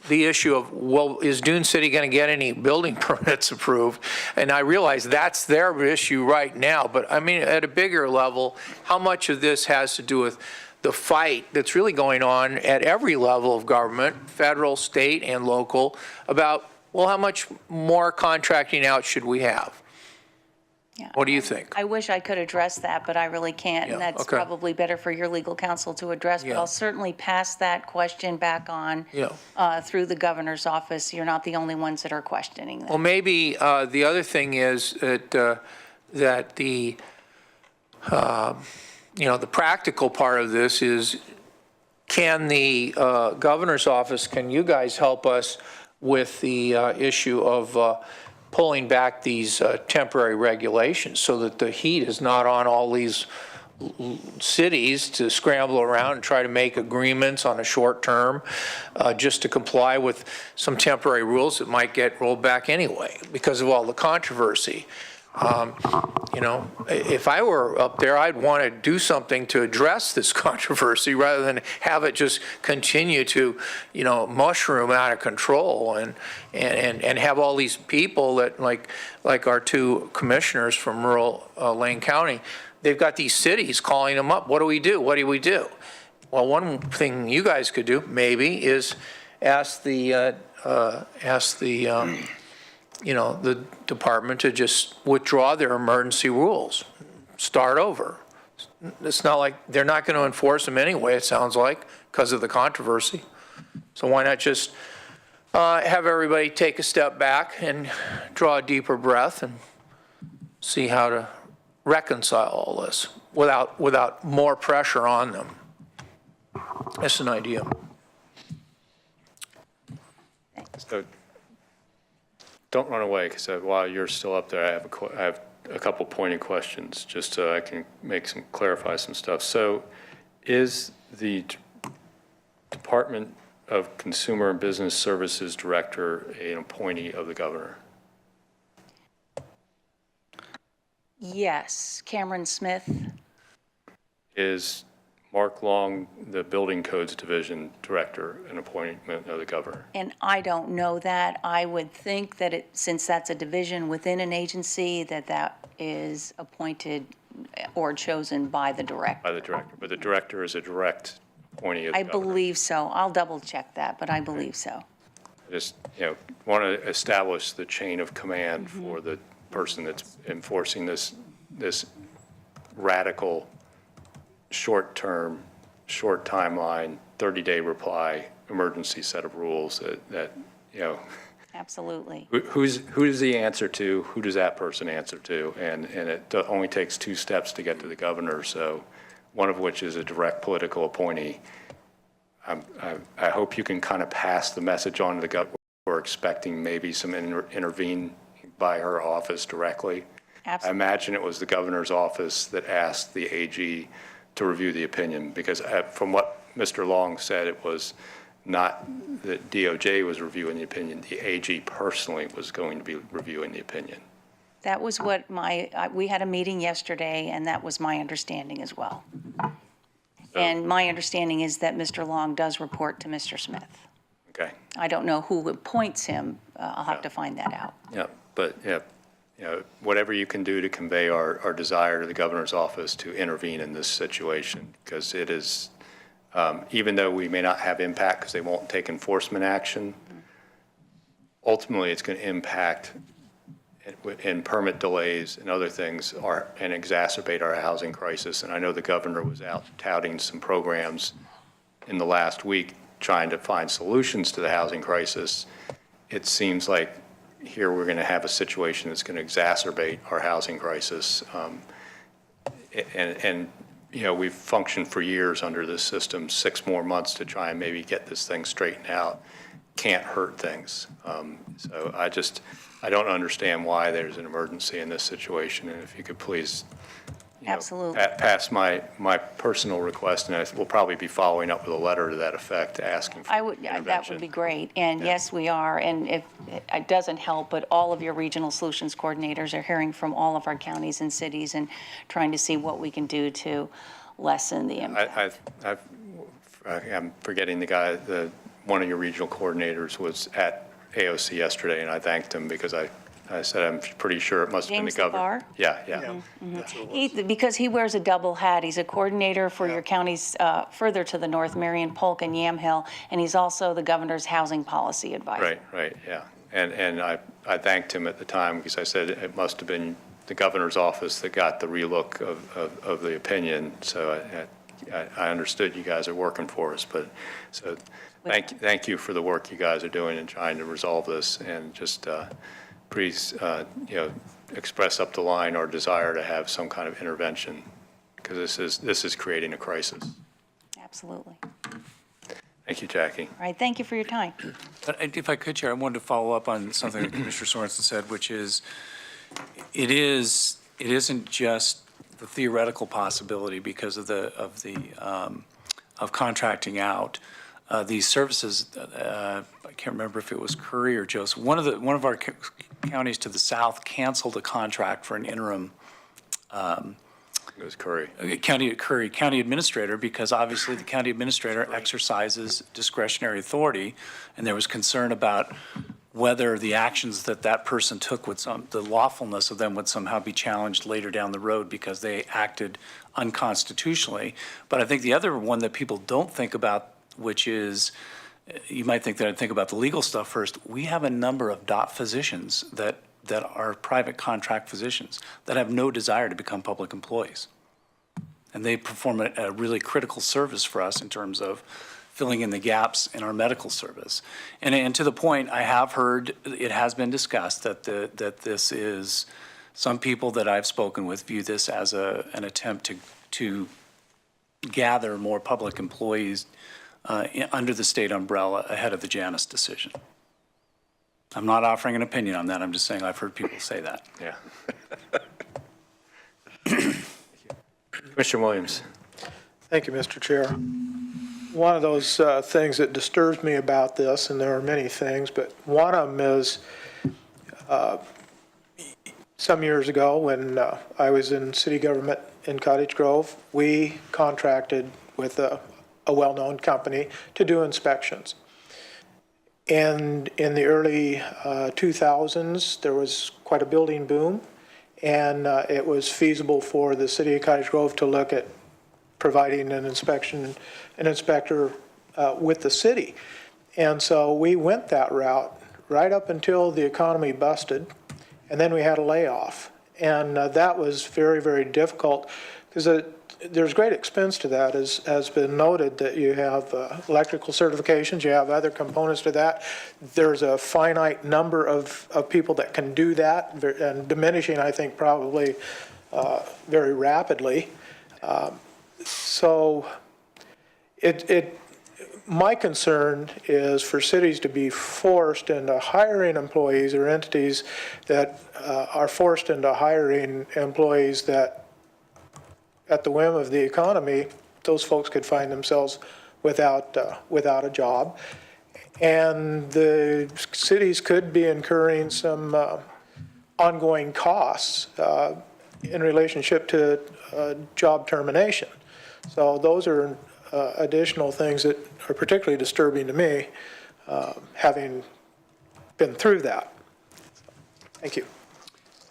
issue of, well, is Dune City going to get any building permits approved? And I realize that's their issue right now, but I mean, at a bigger level, how much of this has to do with the fight that's really going on at every level of government, federal, state, and local, about, well, how much more contracting out should we have? Yeah. What do you think? I wish I could address that, but I really can't, Yeah, and that's okay. probably better for your legal counsel to address. But Yeah. I'll certainly pass that question back on through the governor's office. You're not the only ones that are questioning that. Well, maybe the other thing is that that the you know, the practical part of this is, can the governor's office, can you guys help us with the issue of pulling back these temporary regulations so that the heat is not on all these cities to scramble around and try to make agreements on a short term just to comply with some temporary rules that might get rolled back anyway because of all the controversy. You know, if I were up there, I'd want to do something to address this controversy rather than have it just continue to, you know, mushroom out of control and have all these people that, like our two commissioners from rural Lane County, they've got these cities calling them up. What do we do? What do we do? Well, one thing you guys could do maybe is ask the you know, the department to just withdraw their emergency rules, start over. It's not like, they're not going to enforce them anyway, it sounds like, because of the controversy. So why not just have everybody take a step back and draw a deeper breath and see how to reconcile all this without more pressure on them. That's an idea. So don't run away, because while you're still up there, I have a couple pointed questions, just so I can clarify some stuff. So is the Department of Consumer and Business Services Director an appointee of the governor? Yes, Cameron Smith. Is Mark Long, the Building Codes Division Director, an appointment of the governor? And I don't know that. I would think that since that's a division within an agency, that is appointed or chosen by the director. By the director, but the director is a direct appointee of the I governor. believe so. I'll double check that, but I believe so. I just, you know, want to establish the chain of command for the person that's enforcing this radical short-term, short timeline, 30-day reply, emergency set of rules that you know. Absolutely. Who does he answer to? Who does that person answer to? And it only takes 2 steps to get to the governor, so one of which is a direct political appointee. I hope you can kind of pass the message on to the governor. We're expecting maybe some intervene by her office directly. Absolutely. I imagine it was the governor's office that asked the AG to review the opinion, because from what Mr. Long said, it was not that DOJ was reviewing the opinion. The AG personally was going to be reviewing the opinion. That was what we had a meeting yesterday, and that was my understanding as well. And my understanding is that Mr. Long does report to Mr. Smith. Okay. I don't know who appoints him. I'll have to find that out. Yeah, but yeah, you know, whatever you can do to convey our desire to the governor's office to intervene in this situation, because it is, even though we may not have impact because they won't take enforcement action, ultimately it's going to impact in permit delays and other things and exacerbate our housing crisis. And I know the governor was out touting some programs in the last week trying to find solutions to the housing crisis. It seems like here we're going to have a situation that's going to exacerbate our housing crisis. And you know, we've functioned for years under this system. 6 more months to try and maybe get this thing straightened out can't hurt things. So I don't understand why there's an emergency in this situation. And if you could please, you know, Absolutely. pass my personal request, and we'll probably be following up with a letter to that effect, asking for intervention. That would be great. And yes, we are. And if it doesn't help, but all of your regional solutions coordinators are hearing from all of our counties and cities and trying to see what we can do to lessen the impact. I'm forgetting the guy, one of your regional coordinators was at AOC yesterday, and I thanked him because I said I'm pretty sure it must have been the James governor. LeVar? Yeah. Because he wears a double hat. He's a coordinator for your counties further to the north, Marion, Polk, and Yamhill, and he's also the governor's housing policy advisor. Right, yeah. And I thanked him at the time because I said it must have been the governor's office that got the relook of the opinion. So I understood you guys are working for us, but so thank you for the work you guys are doing in trying to resolve this, and just please, you know, express up the line our desire to have some kind of intervention, because this is creating a crisis. Absolutely. Thank you, Jackie. All right, thank you for your time. If I could, Chair, I wanted to follow up on something that Commissioner Sorensen said, which is, it isn't just the theoretical possibility because of contracting out. these services. I can't remember if it was Curry or Joseph. One of our counties to the south canceled a contract for an interim It was Curry. county administrator, because obviously the county administrator exercises discretionary authority, and there was concern about whether the actions that person took the lawfulness of them would somehow be challenged later down the road because they acted unconstitutionally. But I think the other one that people don't think about, which is, you might think that I'd think about the legal stuff first. We have a number of DOT physicians that are private contract physicians that have no desire to become public employees. And they perform a really critical service for us in terms of filling in the gaps in our medical service. And to the point, I have heard, it has been discussed that this is, some people that I've spoken with view this as an attempt to gather more public employees under the state umbrella ahead of the Janus decision. I'm not offering an opinion on that. I'm just saying I've heard people say that. Yeah. Commissioner Williams. Thank you, Mr. Chair. One of those things that disturbs me about this, and there are many things, but one of them is some years ago when I was in city government in Cottage Grove, we contracted with a well-known company to do inspections. And in the early 2000s, there was quite a building boom, and it was feasible for the city of Cottage Grove to look at providing an inspector with the city. And so we went that route right up until the economy busted, and then we had a layoff. And that was very, very difficult because there's great expense to that, as has been noted, that you have electrical certifications, you have other components to that. There's a finite number of people that can do that, and diminishing, I think, probably very rapidly. So my concern is for cities to be forced into hiring employees, or entities that are forced into hiring employees that, at the whim of the economy, those folks could find themselves without a job. And the cities could be incurring some ongoing costs in relationship to job termination. So those are additional things that are particularly disturbing to me, having been through that. Thank you.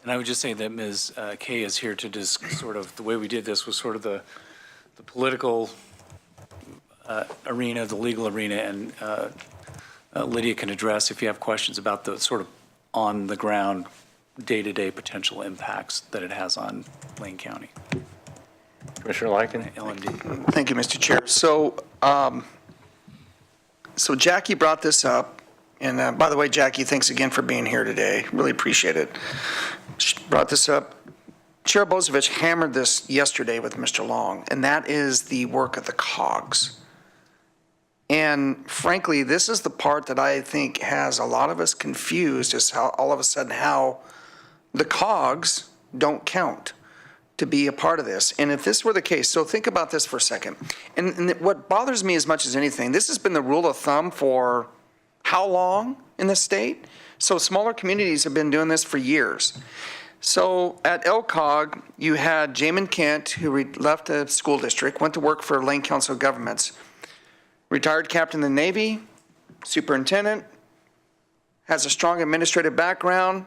And I would just say that Ms. Kay is here to just sort of, the way we did this was sort of the political arena, the legal arena, and Lydia can address if you have questions about the sort of on-the-ground, day-to-day potential impacts that it has on Lane County. Commissioner Lycan. LMD. Thank you, Mr. Chair. So, so Jackie brought this up, and by the way, Jackie, thanks again for being here today. Really appreciate it. She brought this up. Chair Bozovich hammered this yesterday with Mr. Long, and that is the work of the COGS. And frankly, this is the part that I think has a lot of us confused, is how all of a sudden how the COGS don't count to be a part of this. And if this were the case, so think about this for a second. And what bothers me as much as anything, this has been the rule of thumb for how long in the state? So smaller communities have been doing this for years. So at LCOG, you had Jamin Kent, who left the school district, went to work for Lane Council of Governments, retired captain in the Navy, superintendent, has a strong administrative background.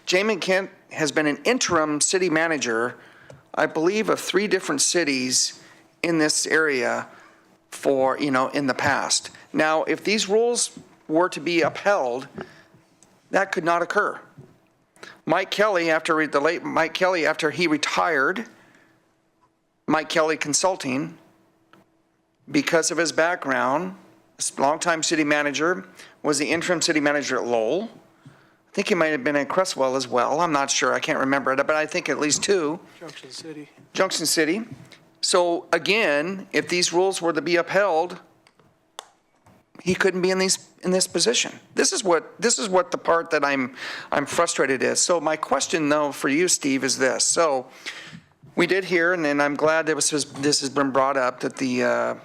Jamin Kent has been an interim city manager, I believe, of 3 different cities in this area for, in the past. Now, if these rules were to be upheld, that could not occur. Mike Kelly, after he retired, Mike Kelly Consulting, because of his background, longtime city manager, was the interim city manager at Lowell. I think he might have been at Cresswell as well. I'm not sure. I can't remember it, but I think at least 2. Junction City. So again, if these rules were to be upheld, he couldn't be in this position. This is what the part that I'm frustrated is. So my question though for you, Steve, is this. So we did hear, and I'm glad that this has been brought up, that the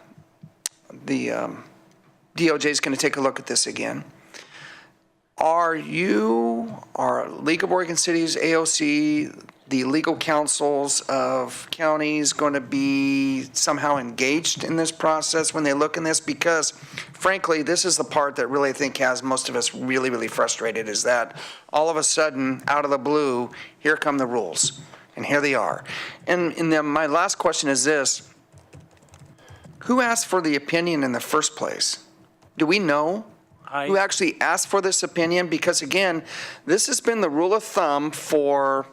DOJ is going to take a look at this again. Are League of Oregon Cities, AOC, the legal councils of counties going to be somehow engaged in this process when they look in this? Because frankly, this is the part that really I think has most of us really, really frustrated, is that all of a sudden, out of the blue, here come the rules, and here they are. And then my last question is this: who asked for the opinion in the first place? Do we know who actually asked for this opinion? Because again, this has been the rule of thumb for,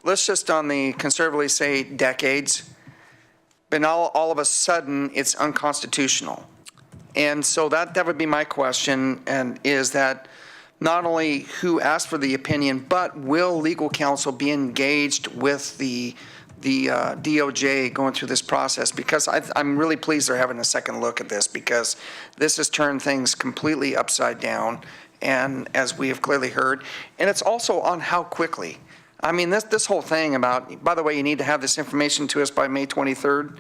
let's just on the conservatively say decades, but all of a sudden it's unconstitutional. And so that would be my question, and is that not only who asked for the opinion, but will legal counsel be engaged with the DOJ going through this process? Because I'm really pleased they're having a second look at this, because this has turned things completely upside down, and as we have clearly heard, and it's also on how quickly. I mean, this whole thing about, by the way, you need to have this information to us by May 23rd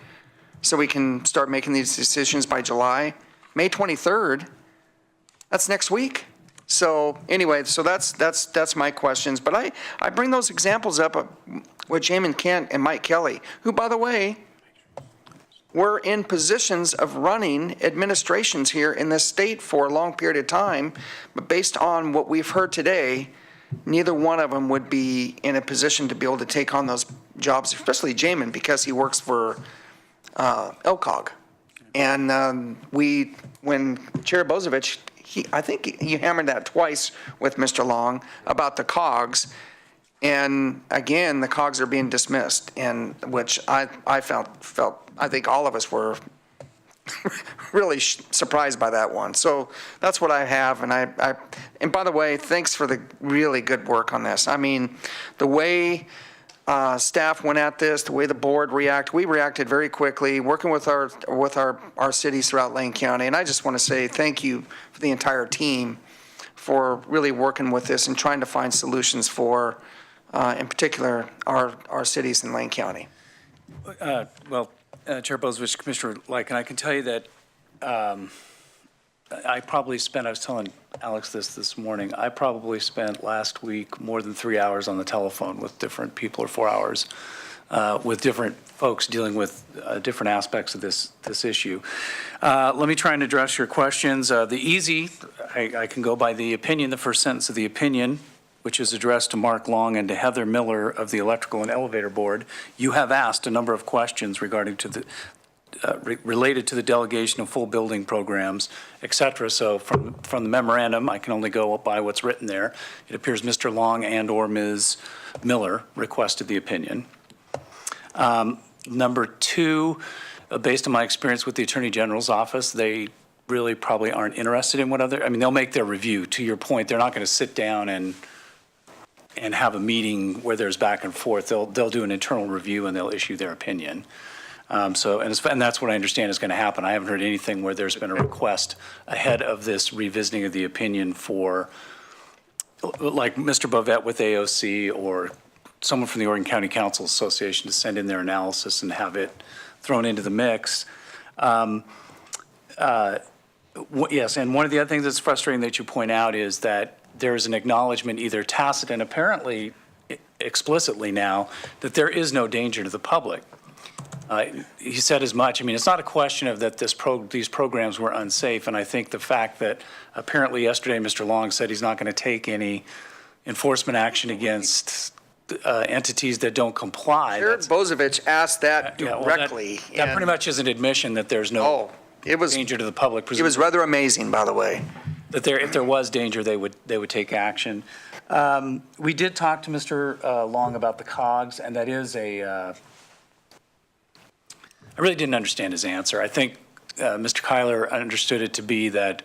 so we can start making these decisions by July. May 23rd, that's next week. So anyway, so that's my questions. But I bring those examples up with Jamin Kent and Mike Kelly, who, by the way, were in positions of running administrations here in this state for a long period of time. But based on what we've heard today, neither one of them would be in a position to be able to take on those jobs, especially Jamin, because he works for LCOG. And when Chair Bozovich, I think he hammered that twice with Mr. Long about the COGS. And again, the COGS are being dismissed, and which I felt, I think all of us were really surprised by that one. So that's what I have. And by the way, thanks for the really good work on this. I mean, the way staff went at this, the way the board we reacted very quickly, working with our cities throughout Lane County. And I just want to say thank you for the entire team for really working with this and trying to find solutions for, in particular, our cities in Lane County. Chair Bozovich, Commissioner Lycan, I can tell you that I was telling Alex this morning, I probably spent last week more than 3 hours on the telephone with different people, or 4 hours, with different folks dealing with different aspects of this issue. Let me try and address your questions. I can go by the opinion, the first sentence of the opinion, which is addressed to Mark Long and to Heather Miller of the Electrical and Elevator Board. You have asked a number of questions regarding to the related to the delegation of full building programs, et cetera. So from the memorandum, I can only go by what's written there. It appears Mr. Long and or Ms. Miller requested the opinion. Number two, based on my experience with the Attorney General's office, they really probably aren't interested in they'll make their review. To your point, they're not going to sit down and have a meeting where there's back and forth. They'll do an internal review and they'll issue their opinion. And that's what I understand is going to happen. I haven't heard anything where there's been a request ahead of this revisiting of the opinion for, like Mr. Bovet with AOC or someone from the Oregon County Council Association, to send in their analysis and have it thrown into the mix. Yes, and one of the other things that's frustrating that you point out is that there is an acknowledgement, either tacit and apparently explicitly now, that there is no danger to the public. He said as much. I mean, it's not a question of that these programs were unsafe, and I think the fact that apparently yesterday Mr. Long said he's not going to take any enforcement action against entities that don't comply. Chair Bozovich asked that directly. That pretty much is an admission that there's no danger to the public. It was rather amazing, by the way. That if there was danger, they would take action. We did talk to Mr. Long about the COGS, and that is I really didn't understand his answer. I think Mr. Kyler understood it to be that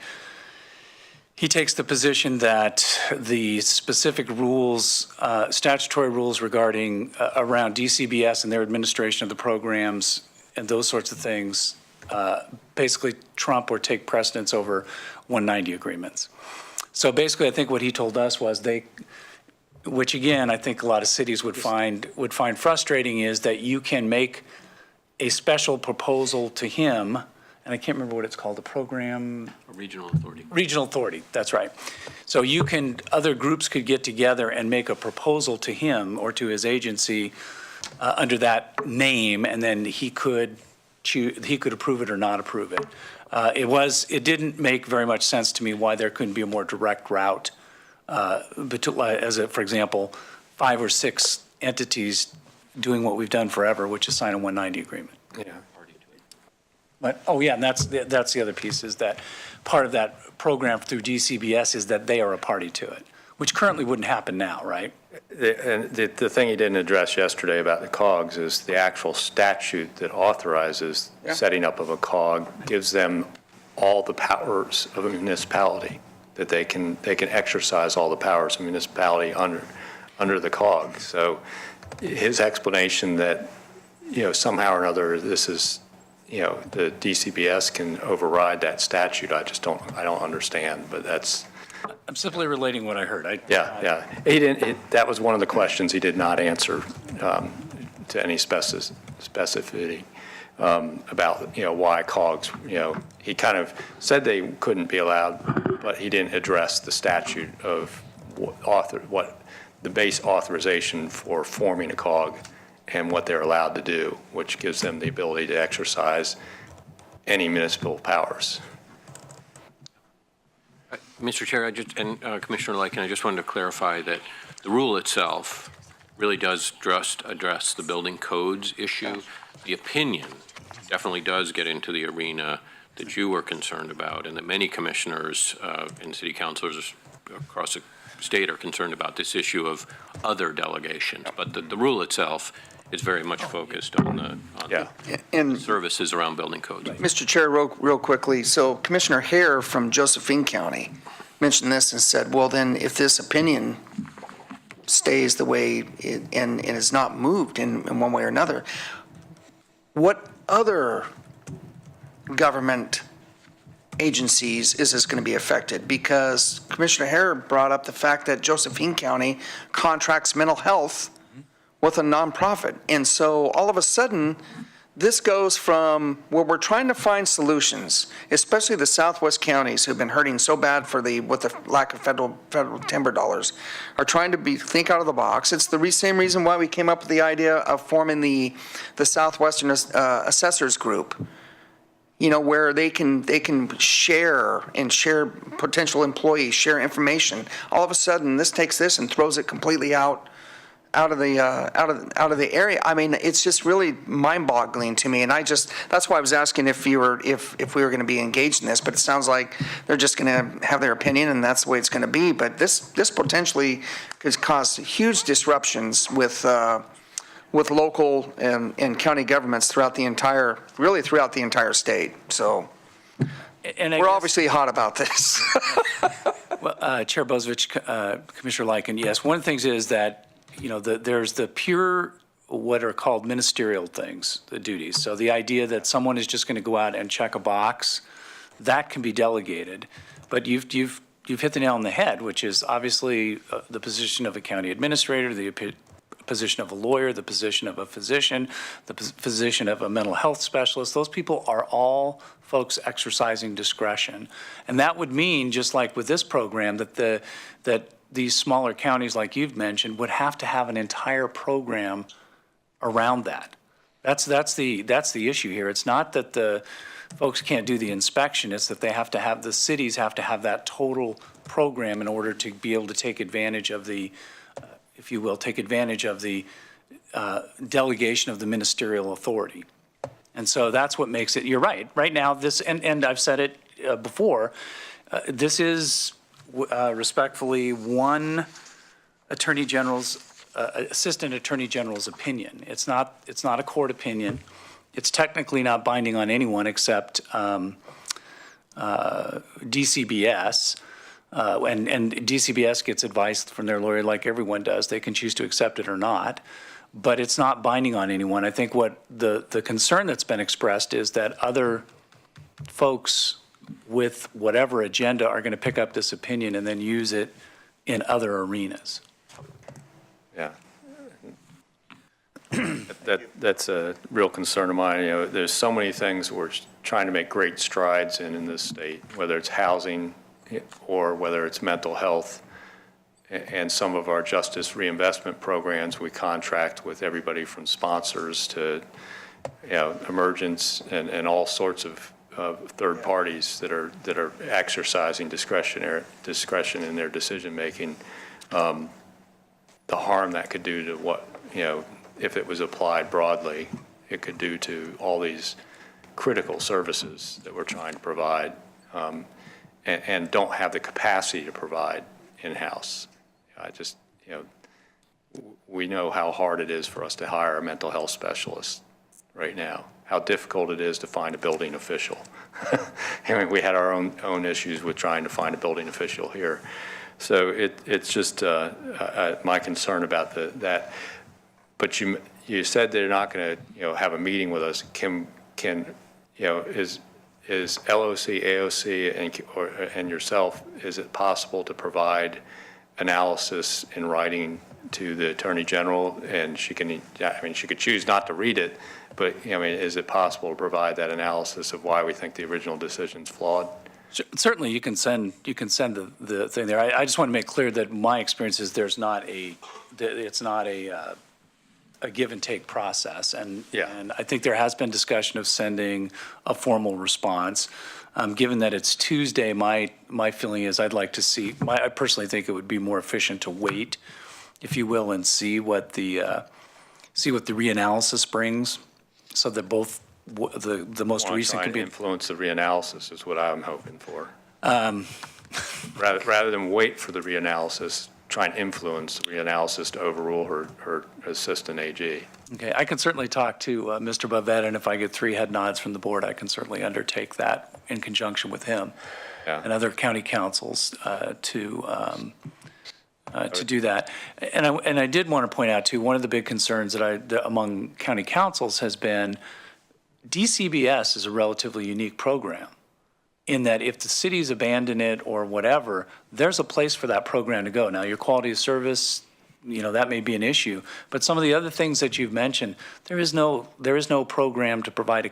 he takes the position that the specific rules, statutory rules regarding around DCBS and their administration of the programs and those sorts of things basically trump or take precedence over 190 agreements. So basically, I think what he told us was which again, I think a lot of cities would find frustrating, is that you can make a special proposal to him and I can't remember what it's called, the program. Regional authority. Regional authority, that's right. So other groups could get together and make a proposal to him or to his agency under that name, and then he could approve it or not approve it. It didn't make very much sense to me why there couldn't be a more direct route, for example, 5 or 6 entities doing what we've done forever, which is sign a 190 agreement. Yeah. But, and that's the other piece, is that part of that program through DCBS is that they are a party to it, which currently wouldn't happen now, right? And the thing he didn't address yesterday about the COGS is the actual statute that authorizes setting up of a COG gives them all the powers of a municipality, that they can exercise all the powers of a municipality under the COG. So his explanation that, somehow or another this is, the DCBS can override that statute, I don't understand, but that's. I'm simply relating what I heard. Yeah. That was one of the questions he did not answer to any specificity about, why COGS, he kind of said they couldn't be allowed, but he didn't address the statute of what the base authorization for forming a COG and what they're allowed to do, which gives them the ability to exercise any municipal powers. Mr. Chair, Commissioner Lycan, I just wanted to clarify that the rule itself really does just address the building codes issue. The opinion definitely does get into the arena that you were concerned about, and that many commissioners and city councilors across the state are concerned about, this issue of other delegations. But the rule itself is very much focused on the services around building codes. Mr. Chair, real quickly, so Commissioner Hare from Josephine County mentioned this and said, well, then if this opinion stays the way and is not moved in one way or another, what other government agencies is this going to be affected? Because Commissioner Hare brought up the fact that Josephine County contracts mental health with a nonprofit. And so all of a sudden, this goes from where we're trying to find solutions, especially the southwest counties who've been hurting so bad with the lack of federal timber dollars, are trying to think out of the box. It's the same reason why we came up with the idea of forming the Southwestern Assessors Group, where they can share potential employees, share information. All of a sudden, this takes this and throws it completely out of the area. I mean, it's just really mind-boggling to me, and that's why I was asking if we were going to be engaged in this. But it sounds like they're just going to have their opinion, and that's the way it's going to be. But this potentially could cause huge disruptions with local and county governments throughout the entire state. So we're obviously hot about this. Well, Chair Bozovich, Commissioner Lycan, yes. One of the things is that there's the pure, what are called ministerial things, the duties. So the idea that someone is just going to go out and check a box, that can be delegated. But you've hit the nail on the head, which is obviously the position of a county administrator, the position of a lawyer, the position of a physician, the position of a mental health specialist. Those people are all folks exercising discretion. And that would mean, just like with this program, that these smaller counties, like you've mentioned, would have to have an entire program around that. That's the issue here. It's not that the folks can't do the inspection, it's that the cities have to have that total program in order to be able to take advantage of the, if you will, delegation of the ministerial authority. And so that's what makes it, you're right. Right now, this, and I've said it before, this is respectfully one attorney general's, assistant attorney general's opinion. It's not a court opinion. It's technically not binding on anyone except DCBS. And DCBS gets advice from their lawyer like everyone does. They can choose to accept it or not. But it's not binding on anyone. I think what the concern that's been expressed is that other folks with whatever agenda are going to pick up this opinion and then use it in other arenas. Yeah. That's a real concern of mine. You know, there's so many things we're trying to make great strides in this state, whether it's housing or whether it's mental health. And some of our justice reinvestment programs, we contract with everybody from sponsors to, you know, emergents and all sorts of third parties that are exercising discretion in their decision making. The harm that could do to what, you know, if it was applied broadly, it could do to all these critical services that we're trying to provide, and don't have the capacity to provide in-house. I just, you know, we know how hard it is for us to hire a mental health specialist right now, how difficult it is to find a building official. I mean, we had our own issues with trying to find a building official here. So it's just my concern about that. But you said they're not going to, you know, have a meeting with us. Can you know, is LOC, AOC, and yourself, is it possible to provide analysis in writing to the Attorney General? And she can, I mean, she could choose not to read it, but, you know, I mean, is it possible to provide that analysis of why we think the original decision's flawed? Certainly, you can send the thing there. I just want to make clear that my experience is it's not a give and take process, and I think there has been discussion of sending a formal response. Given that it's Tuesday, my feeling is I'd like to see. I personally think it would be more efficient to wait, if you will, and see what the reanalysis brings, so that both. The most recent could be influence the reanalysis is what I'm hoping for. Rather than wait for the reanalysis, try and influence the reanalysis to overrule her assistant AG. Okay, I can certainly talk to Mr. Bavette, and if I get 3 head nods from the board, I can certainly undertake that in conjunction with him and other county councils to do that. And I did want to point out too, one of the big concerns that among county councils has been DCBS is a relatively unique program in that if the cities abandon it or whatever, there's a place for that program to go. Now, your quality of service, you know, that may be an issue, but some of the other things that you've mentioned, there is no program to provide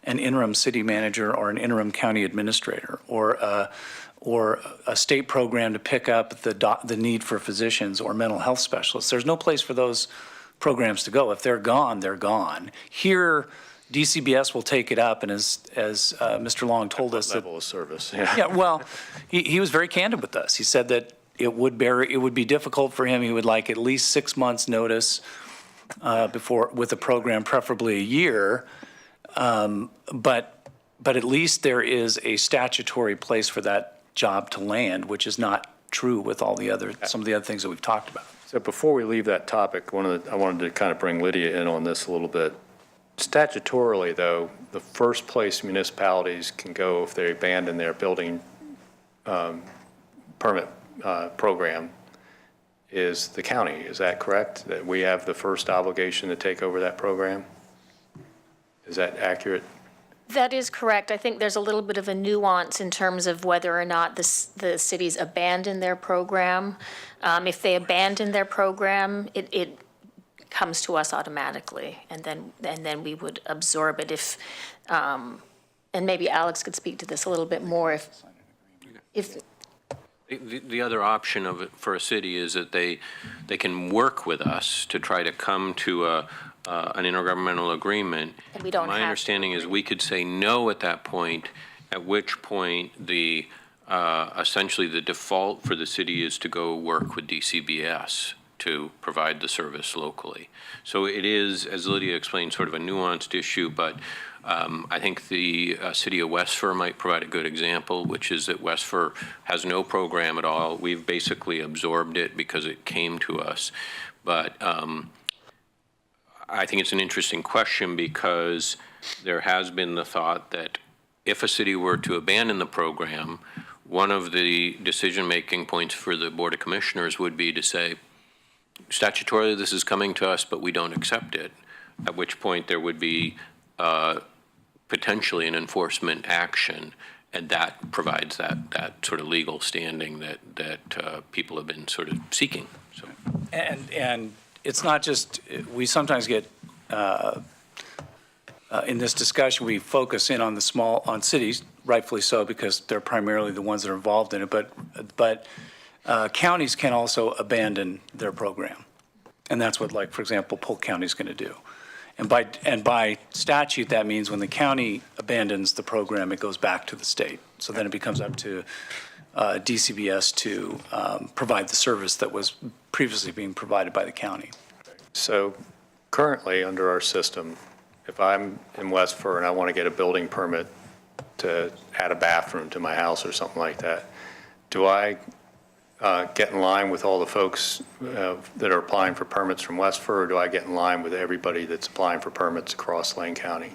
an interim city manager or an interim county administrator or a state program to pick up the need for physicians or mental health specialists. There's no place for those programs to go. If they're gone, they're gone. Here, DCBS will take it up, and as Mr. Long told us, level of service. Yeah, well, he was very candid with us. He said that it would be difficult for him. He would like at least 6 months' notice with the program, preferably a year. But at least there is a statutory place for that job to land, which is not true with some of the other things that we've talked about. So before we leave that topic, I wanted to kind of bring Lydia in on this a little bit. Statutorily, though, the first place municipalities can go if they abandon their building permit program is the county. Is that correct? That we have the first obligation to take over that program? Is that accurate? That is correct. I think there's a little bit of a nuance in terms of whether or not the cities abandon their program. If they abandon their program, it comes to us automatically, and then we would absorb it and maybe Alex could speak to this a little bit more if The other option of it for a city is that they can work with us to try to come to an intergovernmental agreement. And we don't My understanding is we could say no at that point, at which point essentially the default for the city is to go work with DCBS to provide the service locally. So it is, as Lydia explained, sort of a nuanced issue, but I think the city of Westford might provide a good example, which is that Westford has no program at all. We've basically absorbed it because it came to us. But I think it's an interesting question because there has been the thought that if a city were to abandon the program, one of the decision-making points for the Board of Commissioners would be to say, statutorily this is coming to us, but we don't accept it, at which point there would be potentially an enforcement action, and that provides that sort of legal standing that people have been sort of seeking. So. And it's not just, we sometimes get, in this discussion, we focus in on on cities, rightfully so, because they're primarily the ones that are involved in it, but counties can also abandon their program. And that's what, like, for example, Polk County is going to do. And by statute, that means when the county abandons the program, it goes back to the state. So then it becomes up to DCBS to provide the service that was previously being provided by the county. So currently, under our system, if I'm in West Fir and I want to get a building permit to add a bathroom to my house or something like that, do I get in line with all the folks that are applying for permits from West Fir, or do I get in line with everybody that's applying for permits across Lane County?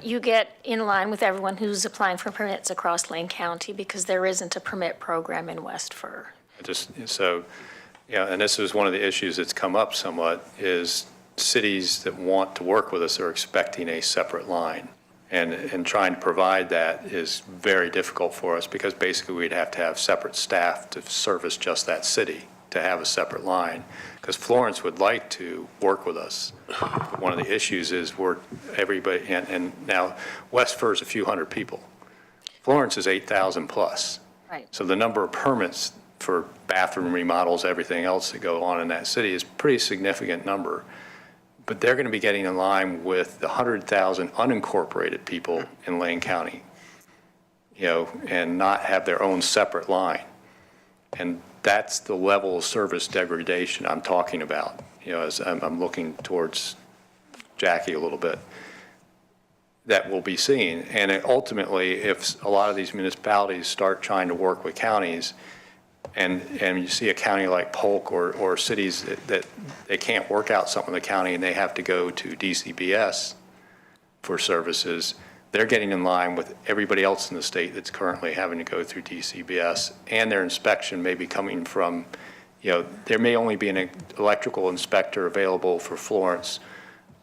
You get in line with everyone who's applying for permits across Lane County because there isn't a permit program in West Fir. And this is one of the issues that's come up somewhat, is cities that want to work with us are expecting a separate line. And trying to provide that is very difficult for us because basically we'd have to have separate staff to service just that city to have a separate line. Because Florence would like to work with us. But one of the issues is everybody, and now West Fir is a few hundred people. Florence is 8,000 plus. Right. So the number of permits for bathroom remodels, everything else that go on in that city is a pretty significant number. But they're going to be getting in line with the 100,000 unincorporated people in Lane County, and not have their own separate line. And that's the level of service degradation I'm talking about, as I'm looking towards Jackie a little bit, that we'll be seeing. And ultimately, if a lot of these municipalities start trying to work with counties, and you see a county like Polk or cities that they can't work out something with the county and they have to go to DCBS for services, they're getting in line with everybody else in the state that's currently having to go through DCBS, and their inspection may be coming from, there may only be an electrical inspector available for Florence,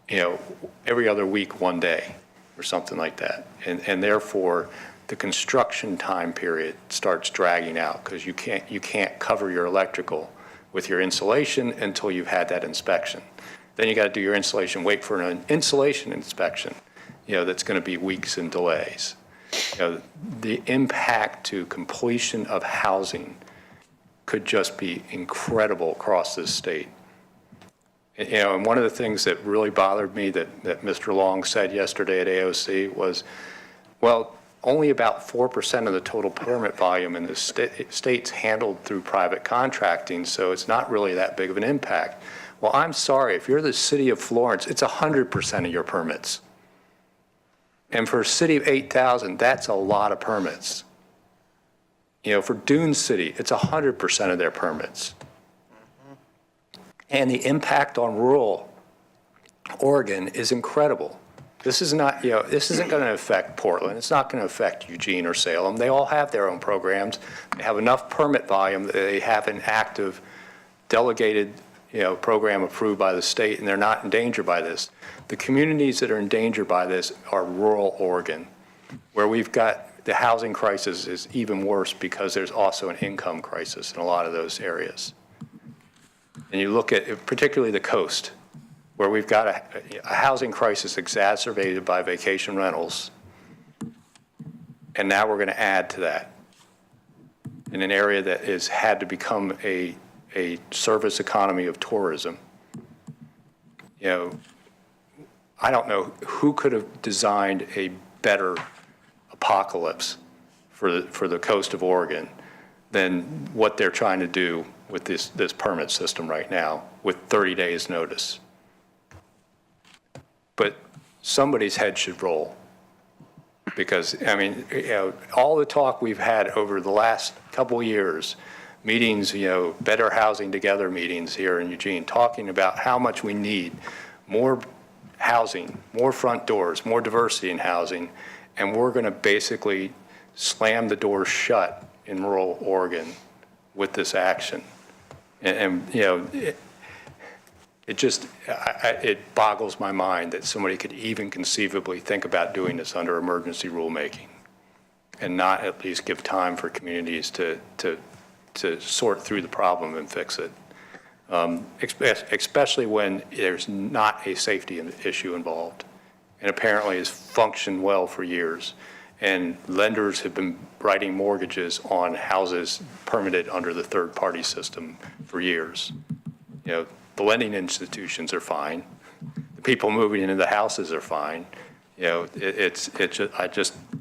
every other week, one day, or something like that. And therefore, the construction time period starts dragging out because you can't cover your electrical with your insulation until you've had that inspection. Then you got to do your insulation, wait for an insulation inspection, that's going to be weeks and delays. The impact to completion of housing could just be incredible across this state. And one of the things that really bothered me that Mr. Long said yesterday at AOC was, well, only about 4% of the total permit volume in the state's handled through private contracting, so it's not really that big of an impact. Well, I'm sorry, if you're the city of Florence, it's 100% of your permits. And for a city of 8,000, that's a lot of permits. For Dune City, it's 100% of their permits. And the impact on rural Oregon is incredible. This is not, this isn't going to affect Portland. It's not going to affect Eugene or Salem. They all have their own programs. They have enough permit volume that they have an active delegated, program approved by the state, and they're not in danger by this. The communities that are in danger by this are rural Oregon, where we've got the housing crisis is even worse because there's also an income crisis in a lot of those areas. And you look at particularly the coast, where we've got a housing crisis exacerbated by vacation rentals, and now we're going to add to that in an area that has had to become a service economy of tourism. I don't know who could have designed a better apocalypse for the coast of Oregon than what they're trying to do with this permit system right now with 30 days notice. But somebody's head should roll because, all the talk we've had over the last couple of years, meetings, better housing together meetings here in Eugene, talking about how much we need more housing, more front doors, more diversity in housing, and we're going to basically slam the doors shut in rural Oregon with this action. It boggles my mind that somebody could even conceivably think about doing this under emergency rulemaking and not at least give time for communities to sort through the problem and fix it. especially when there's not a safety issue involved, and apparently has functioned well for years. And lenders have been writing mortgages on houses permitted under the third-party system for years. You know, the lending institutions are fine. The people moving into the houses are fine. You know,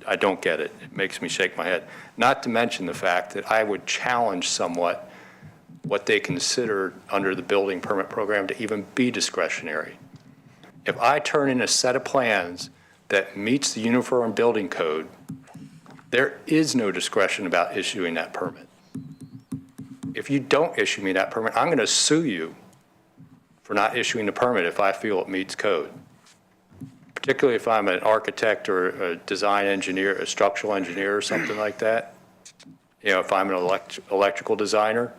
I don't get it. It makes me shake my head. Not to mention the fact that I would challenge somewhat what they consider under the building permit program to even be discretionary. If I turn in a set of plans that meets the Uniform Building Code, there is no discretion about issuing that permit. If you don't issue me that permit, I'm going to sue you for not issuing the permit if I feel it meets code. Particularly if I'm an architect or a design engineer, a structural engineer or something like that. You know, if I'm an electrical designer,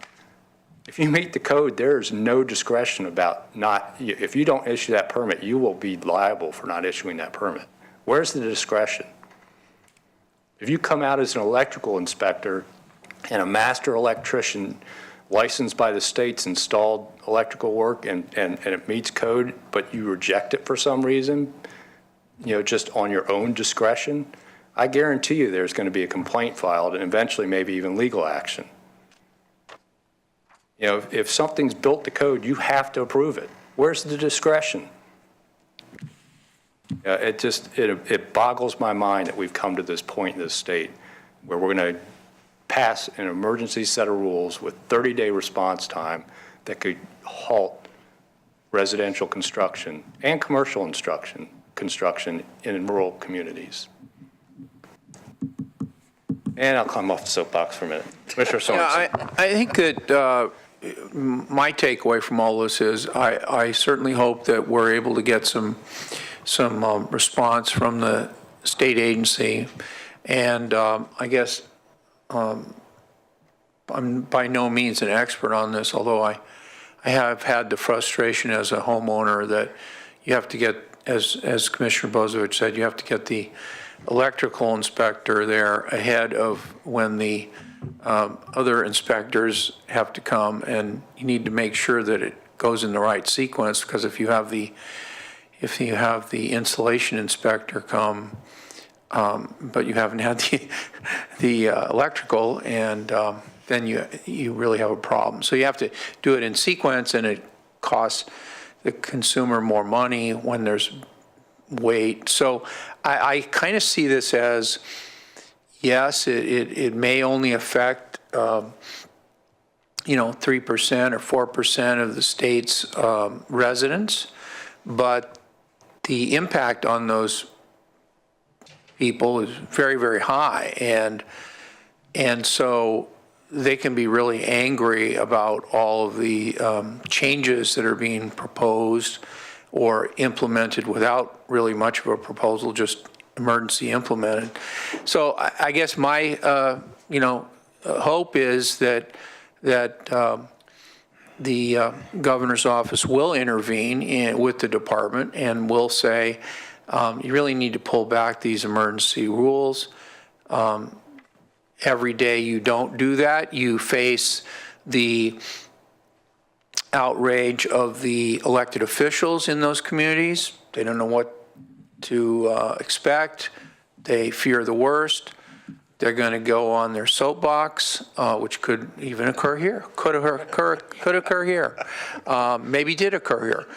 if you meet the code, there's no discretion about if you don't issue that permit, you will be liable for not issuing that permit. Where's the discretion? If you come out as an electrical inspector and a master electrician licensed by the state's installed electrical work and it meets code, but you reject it for some reason, you know, just on your own discretion, I guarantee you there's going to be a complaint filed and eventually maybe even legal action. You know, if something's built to code, you have to approve it. Where's the discretion? It boggles my mind that we've come to this point in this state where we're going to pass an emergency set of rules with 30-day response time that could halt residential construction and commercial construction in rural communities. And I'll come off the soapbox for a minute. Commissioner Sorensen. Yeah, I think that my takeaway from all this is I certainly hope that we're able to get some response from the state agency. And I guess I'm by no means an expert on this, although I have had the frustration as a homeowner that you have to get, as Commissioner Bozovich said, you have to get the electrical inspector there ahead of when the other inspectors have to come, and you need to make sure that it goes in the right sequence, because if you have the insulation inspector come, but you haven't had the electrical, and then you really have a problem. So you have to do it in sequence, and it costs the consumer more money when there's wait. So I kind of see this as, yes, it may only affect 3% or 4% of the state's residents, but the impact on those people is very, very high, and so they can be really angry about all of the changes that are being proposed or implemented without really much of a proposal, just emergency implemented. So I guess my hope is that the governor's office will intervene with the department and will say, you really need to pull back these emergency rules. Every day you don't do that, you face the outrage of the elected officials in those communities. They don't know what to expect. They fear the worst. They're going to go on their soapbox, which could even occur here. Could occur here. Maybe did occur here.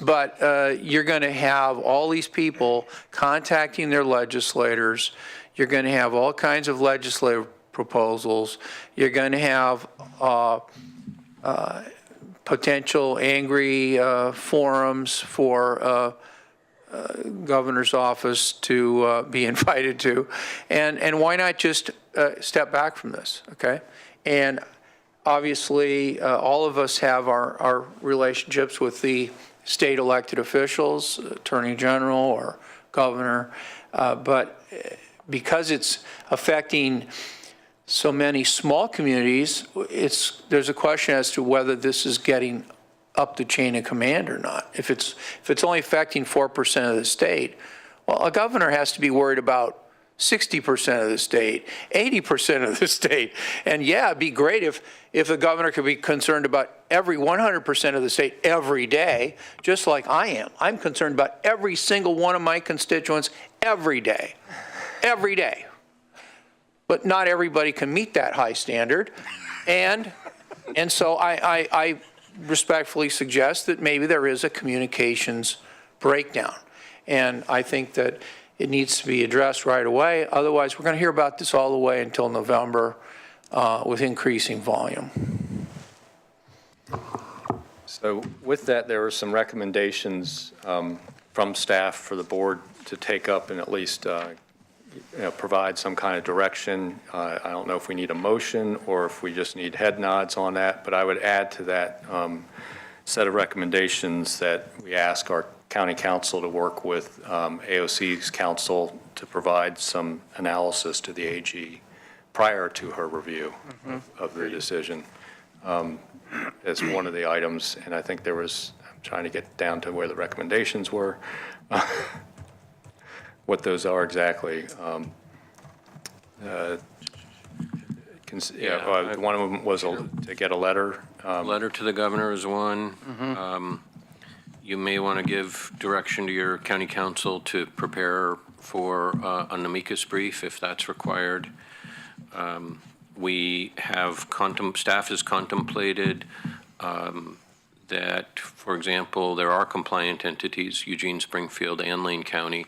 But you're going to have all these people contacting their legislators. You're going to have all kinds of legislative proposals. You're going to have potential angry forums for governor's office to be invited to. And why not just step back from this, okay? And obviously, all of us have our relationships with the state elected officials, attorney general or governor, but because it's affecting so many small communities, there's a question as to whether this is getting up the chain of command or not. If it's only affecting 4% of the state, well, a governor has to be worried about 60% of the state, 80% of the state. And yeah, it'd be great if the governor could be concerned about every 100% of the state every day, just like I am. I'm concerned about every single one of my constituents every day. But not everybody can meet that high standard. And so I respectfully suggest that maybe there is a communications breakdown. And I think that it needs to be addressed right away. Otherwise, we're going to hear about this all the way until November with increasing volume. So with that, there were some recommendations from staff for the board to take up and at least provide some kind of direction. I don't know if we need a motion or if we just need head nods on that, but I would add to that set of recommendations that we ask our county council to work with AOC's council to provide some analysis to the AG prior to her review of the decision as one of the items. And I think there was, I'm trying to get down to where the recommendations were, what those are exactly. One of them was to get a letter. Letter to the governor is one. You may want to give direction to your county council to prepare for an amicus brief if that's required. We have, staff has contemplated that, for example, there are compliant entities, Eugene, Springfield, and Lane County.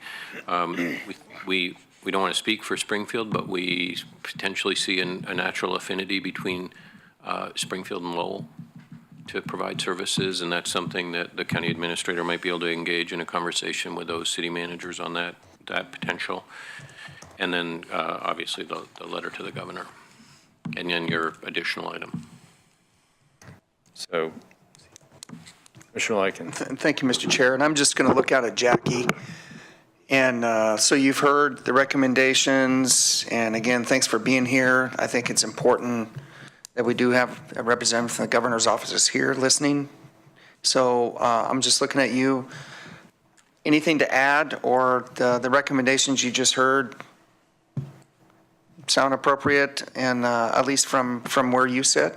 We don't want to speak for Springfield, but we potentially see a natural affinity between Springfield and Lowell to provide services, and that's something that the county administrator might be able to engage in a conversation with those city managers on that potential. And then obviously the letter to the governor, and then your additional item. So, Commissioner Lykin. Thank you, Mr. Chair. And I'm just going to look out at Jackie. And so you've heard the recommendations. And again, thanks for being here. I think it's important that we do have a representative from the governor's office here listening. So I'm just looking at you. Anything to add, or the recommendations you just heard sound appropriate, and at least from where you sit?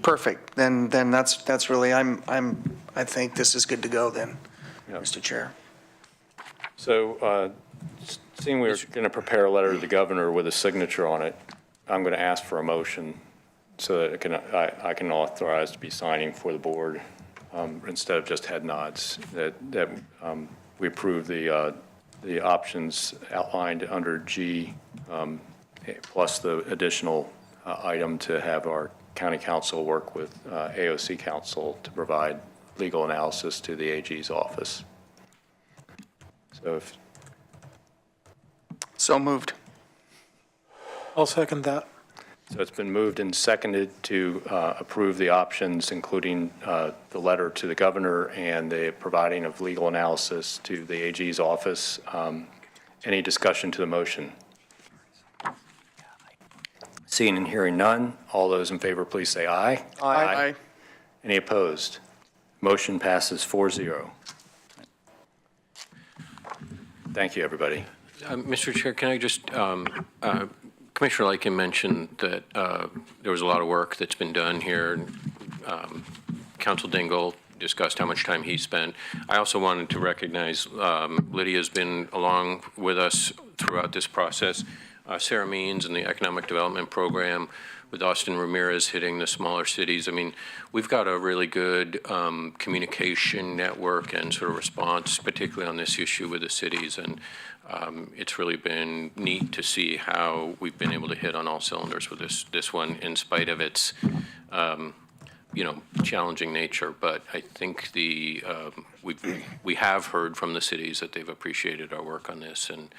Perfect. Then that's really I think this is good to go then, Mr. Chair. So, seeing we're going to prepare a letter to the governor with a signature on it, I'm going to ask for a motion so that I can authorize to be signing for the board instead of just head nods. That we approve the options outlined under G plus the additional item to have our county council work with AOC council to provide legal analysis to the AG's office. So moved. I'll second that. So it's been moved and seconded to approve the options, including the letter to the governor and the providing of legal analysis to the AG's office. Any discussion to the motion? Seeing and hearing none, all those in favor, please say aye. Aye. Any opposed? Motion passes 4-0. Thank you, everybody. Mr. Chair, can I just, Commissioner Lykin mentioned that there was a lot of work that's been done here. Council Dingell discussed how much time he spent. I also wanted to recognize Lydia's been along with us throughout this process. Sarah Means and the Economic Development Program with Austin Ramirez hitting the smaller cities. I mean, we've got a really good communication network and sort of response, particularly on this issue with the cities. And it's really been neat to see how we've been able to hit on all cylinders with this one, in spite of its, challenging nature. But I think we have heard from the cities that they've appreciated our work on this, and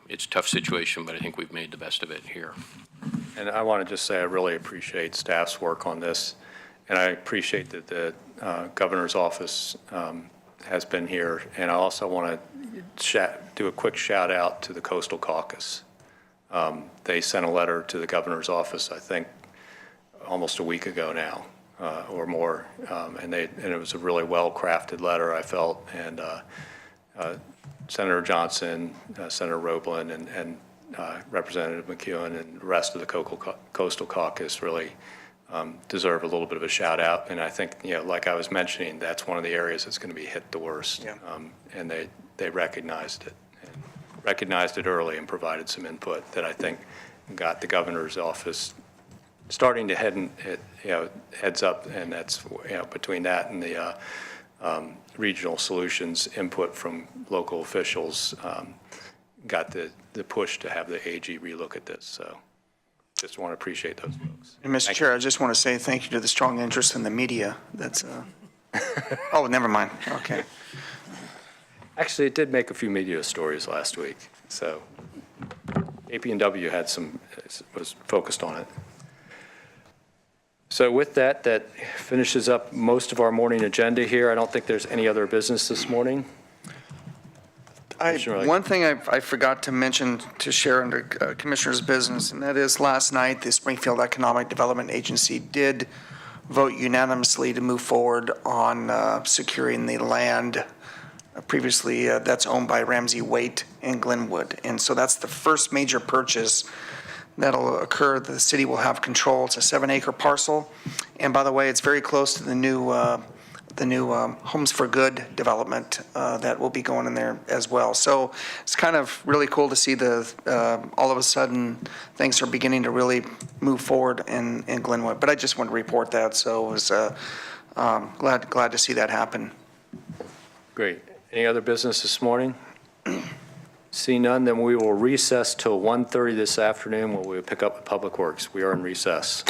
it's a tough situation, but I think we've made the best of it here. And I want to just say I really appreciate staff's work on this, and I appreciate that the governor's office has been here. And I also want to do a quick shout out to the Coastal Caucus. They sent a letter to the governor's office, I think, almost a week ago now, or more, and it was a really well-crafted letter, I felt, and Senator Johnson, Senator Roblin, and Representative McEwen and the rest of the Coastal Caucus really deserve a little bit of a shout out. And I think, like I was mentioning, that's one of the areas that's going to be hit the worst. Yeah. And they recognized it early and provided some input that I think got the governor's office starting to heads up, and that's, between that and the regional solutions input from local officials, got the push to have the AG relook at this. So just want to appreciate those folks. And Mr. Chair, I just want to say thank you to the strong interest in the media. That's, oh, never mind. Okay. Actually, it did make a few media stories last week. So AP&W was focused on it. So with that finishes up most of our morning agenda here. I don't think there's any other business this morning. One thing I forgot to mention to share under Commissioner's business, and that is last night, the Springfield Economic Development Agency did vote unanimously to move forward on securing the land previously that's owned by Ramsey Waite in Glenwood. And so that's the first major purchase that'll occur. The city will have control. It's a 7-acre parcel. And by the way, it's very close to the new Homes for Good development that will be going in there as well. So it's kind of really cool to see all of a sudden things are beginning to really move forward in Glenwood. But I just wanted to report that. So I was glad to see that happen. Great. Any other business this morning? See none, then we will recess till 1:30 this afternoon, where we will pick up with Public Works. We are in recess.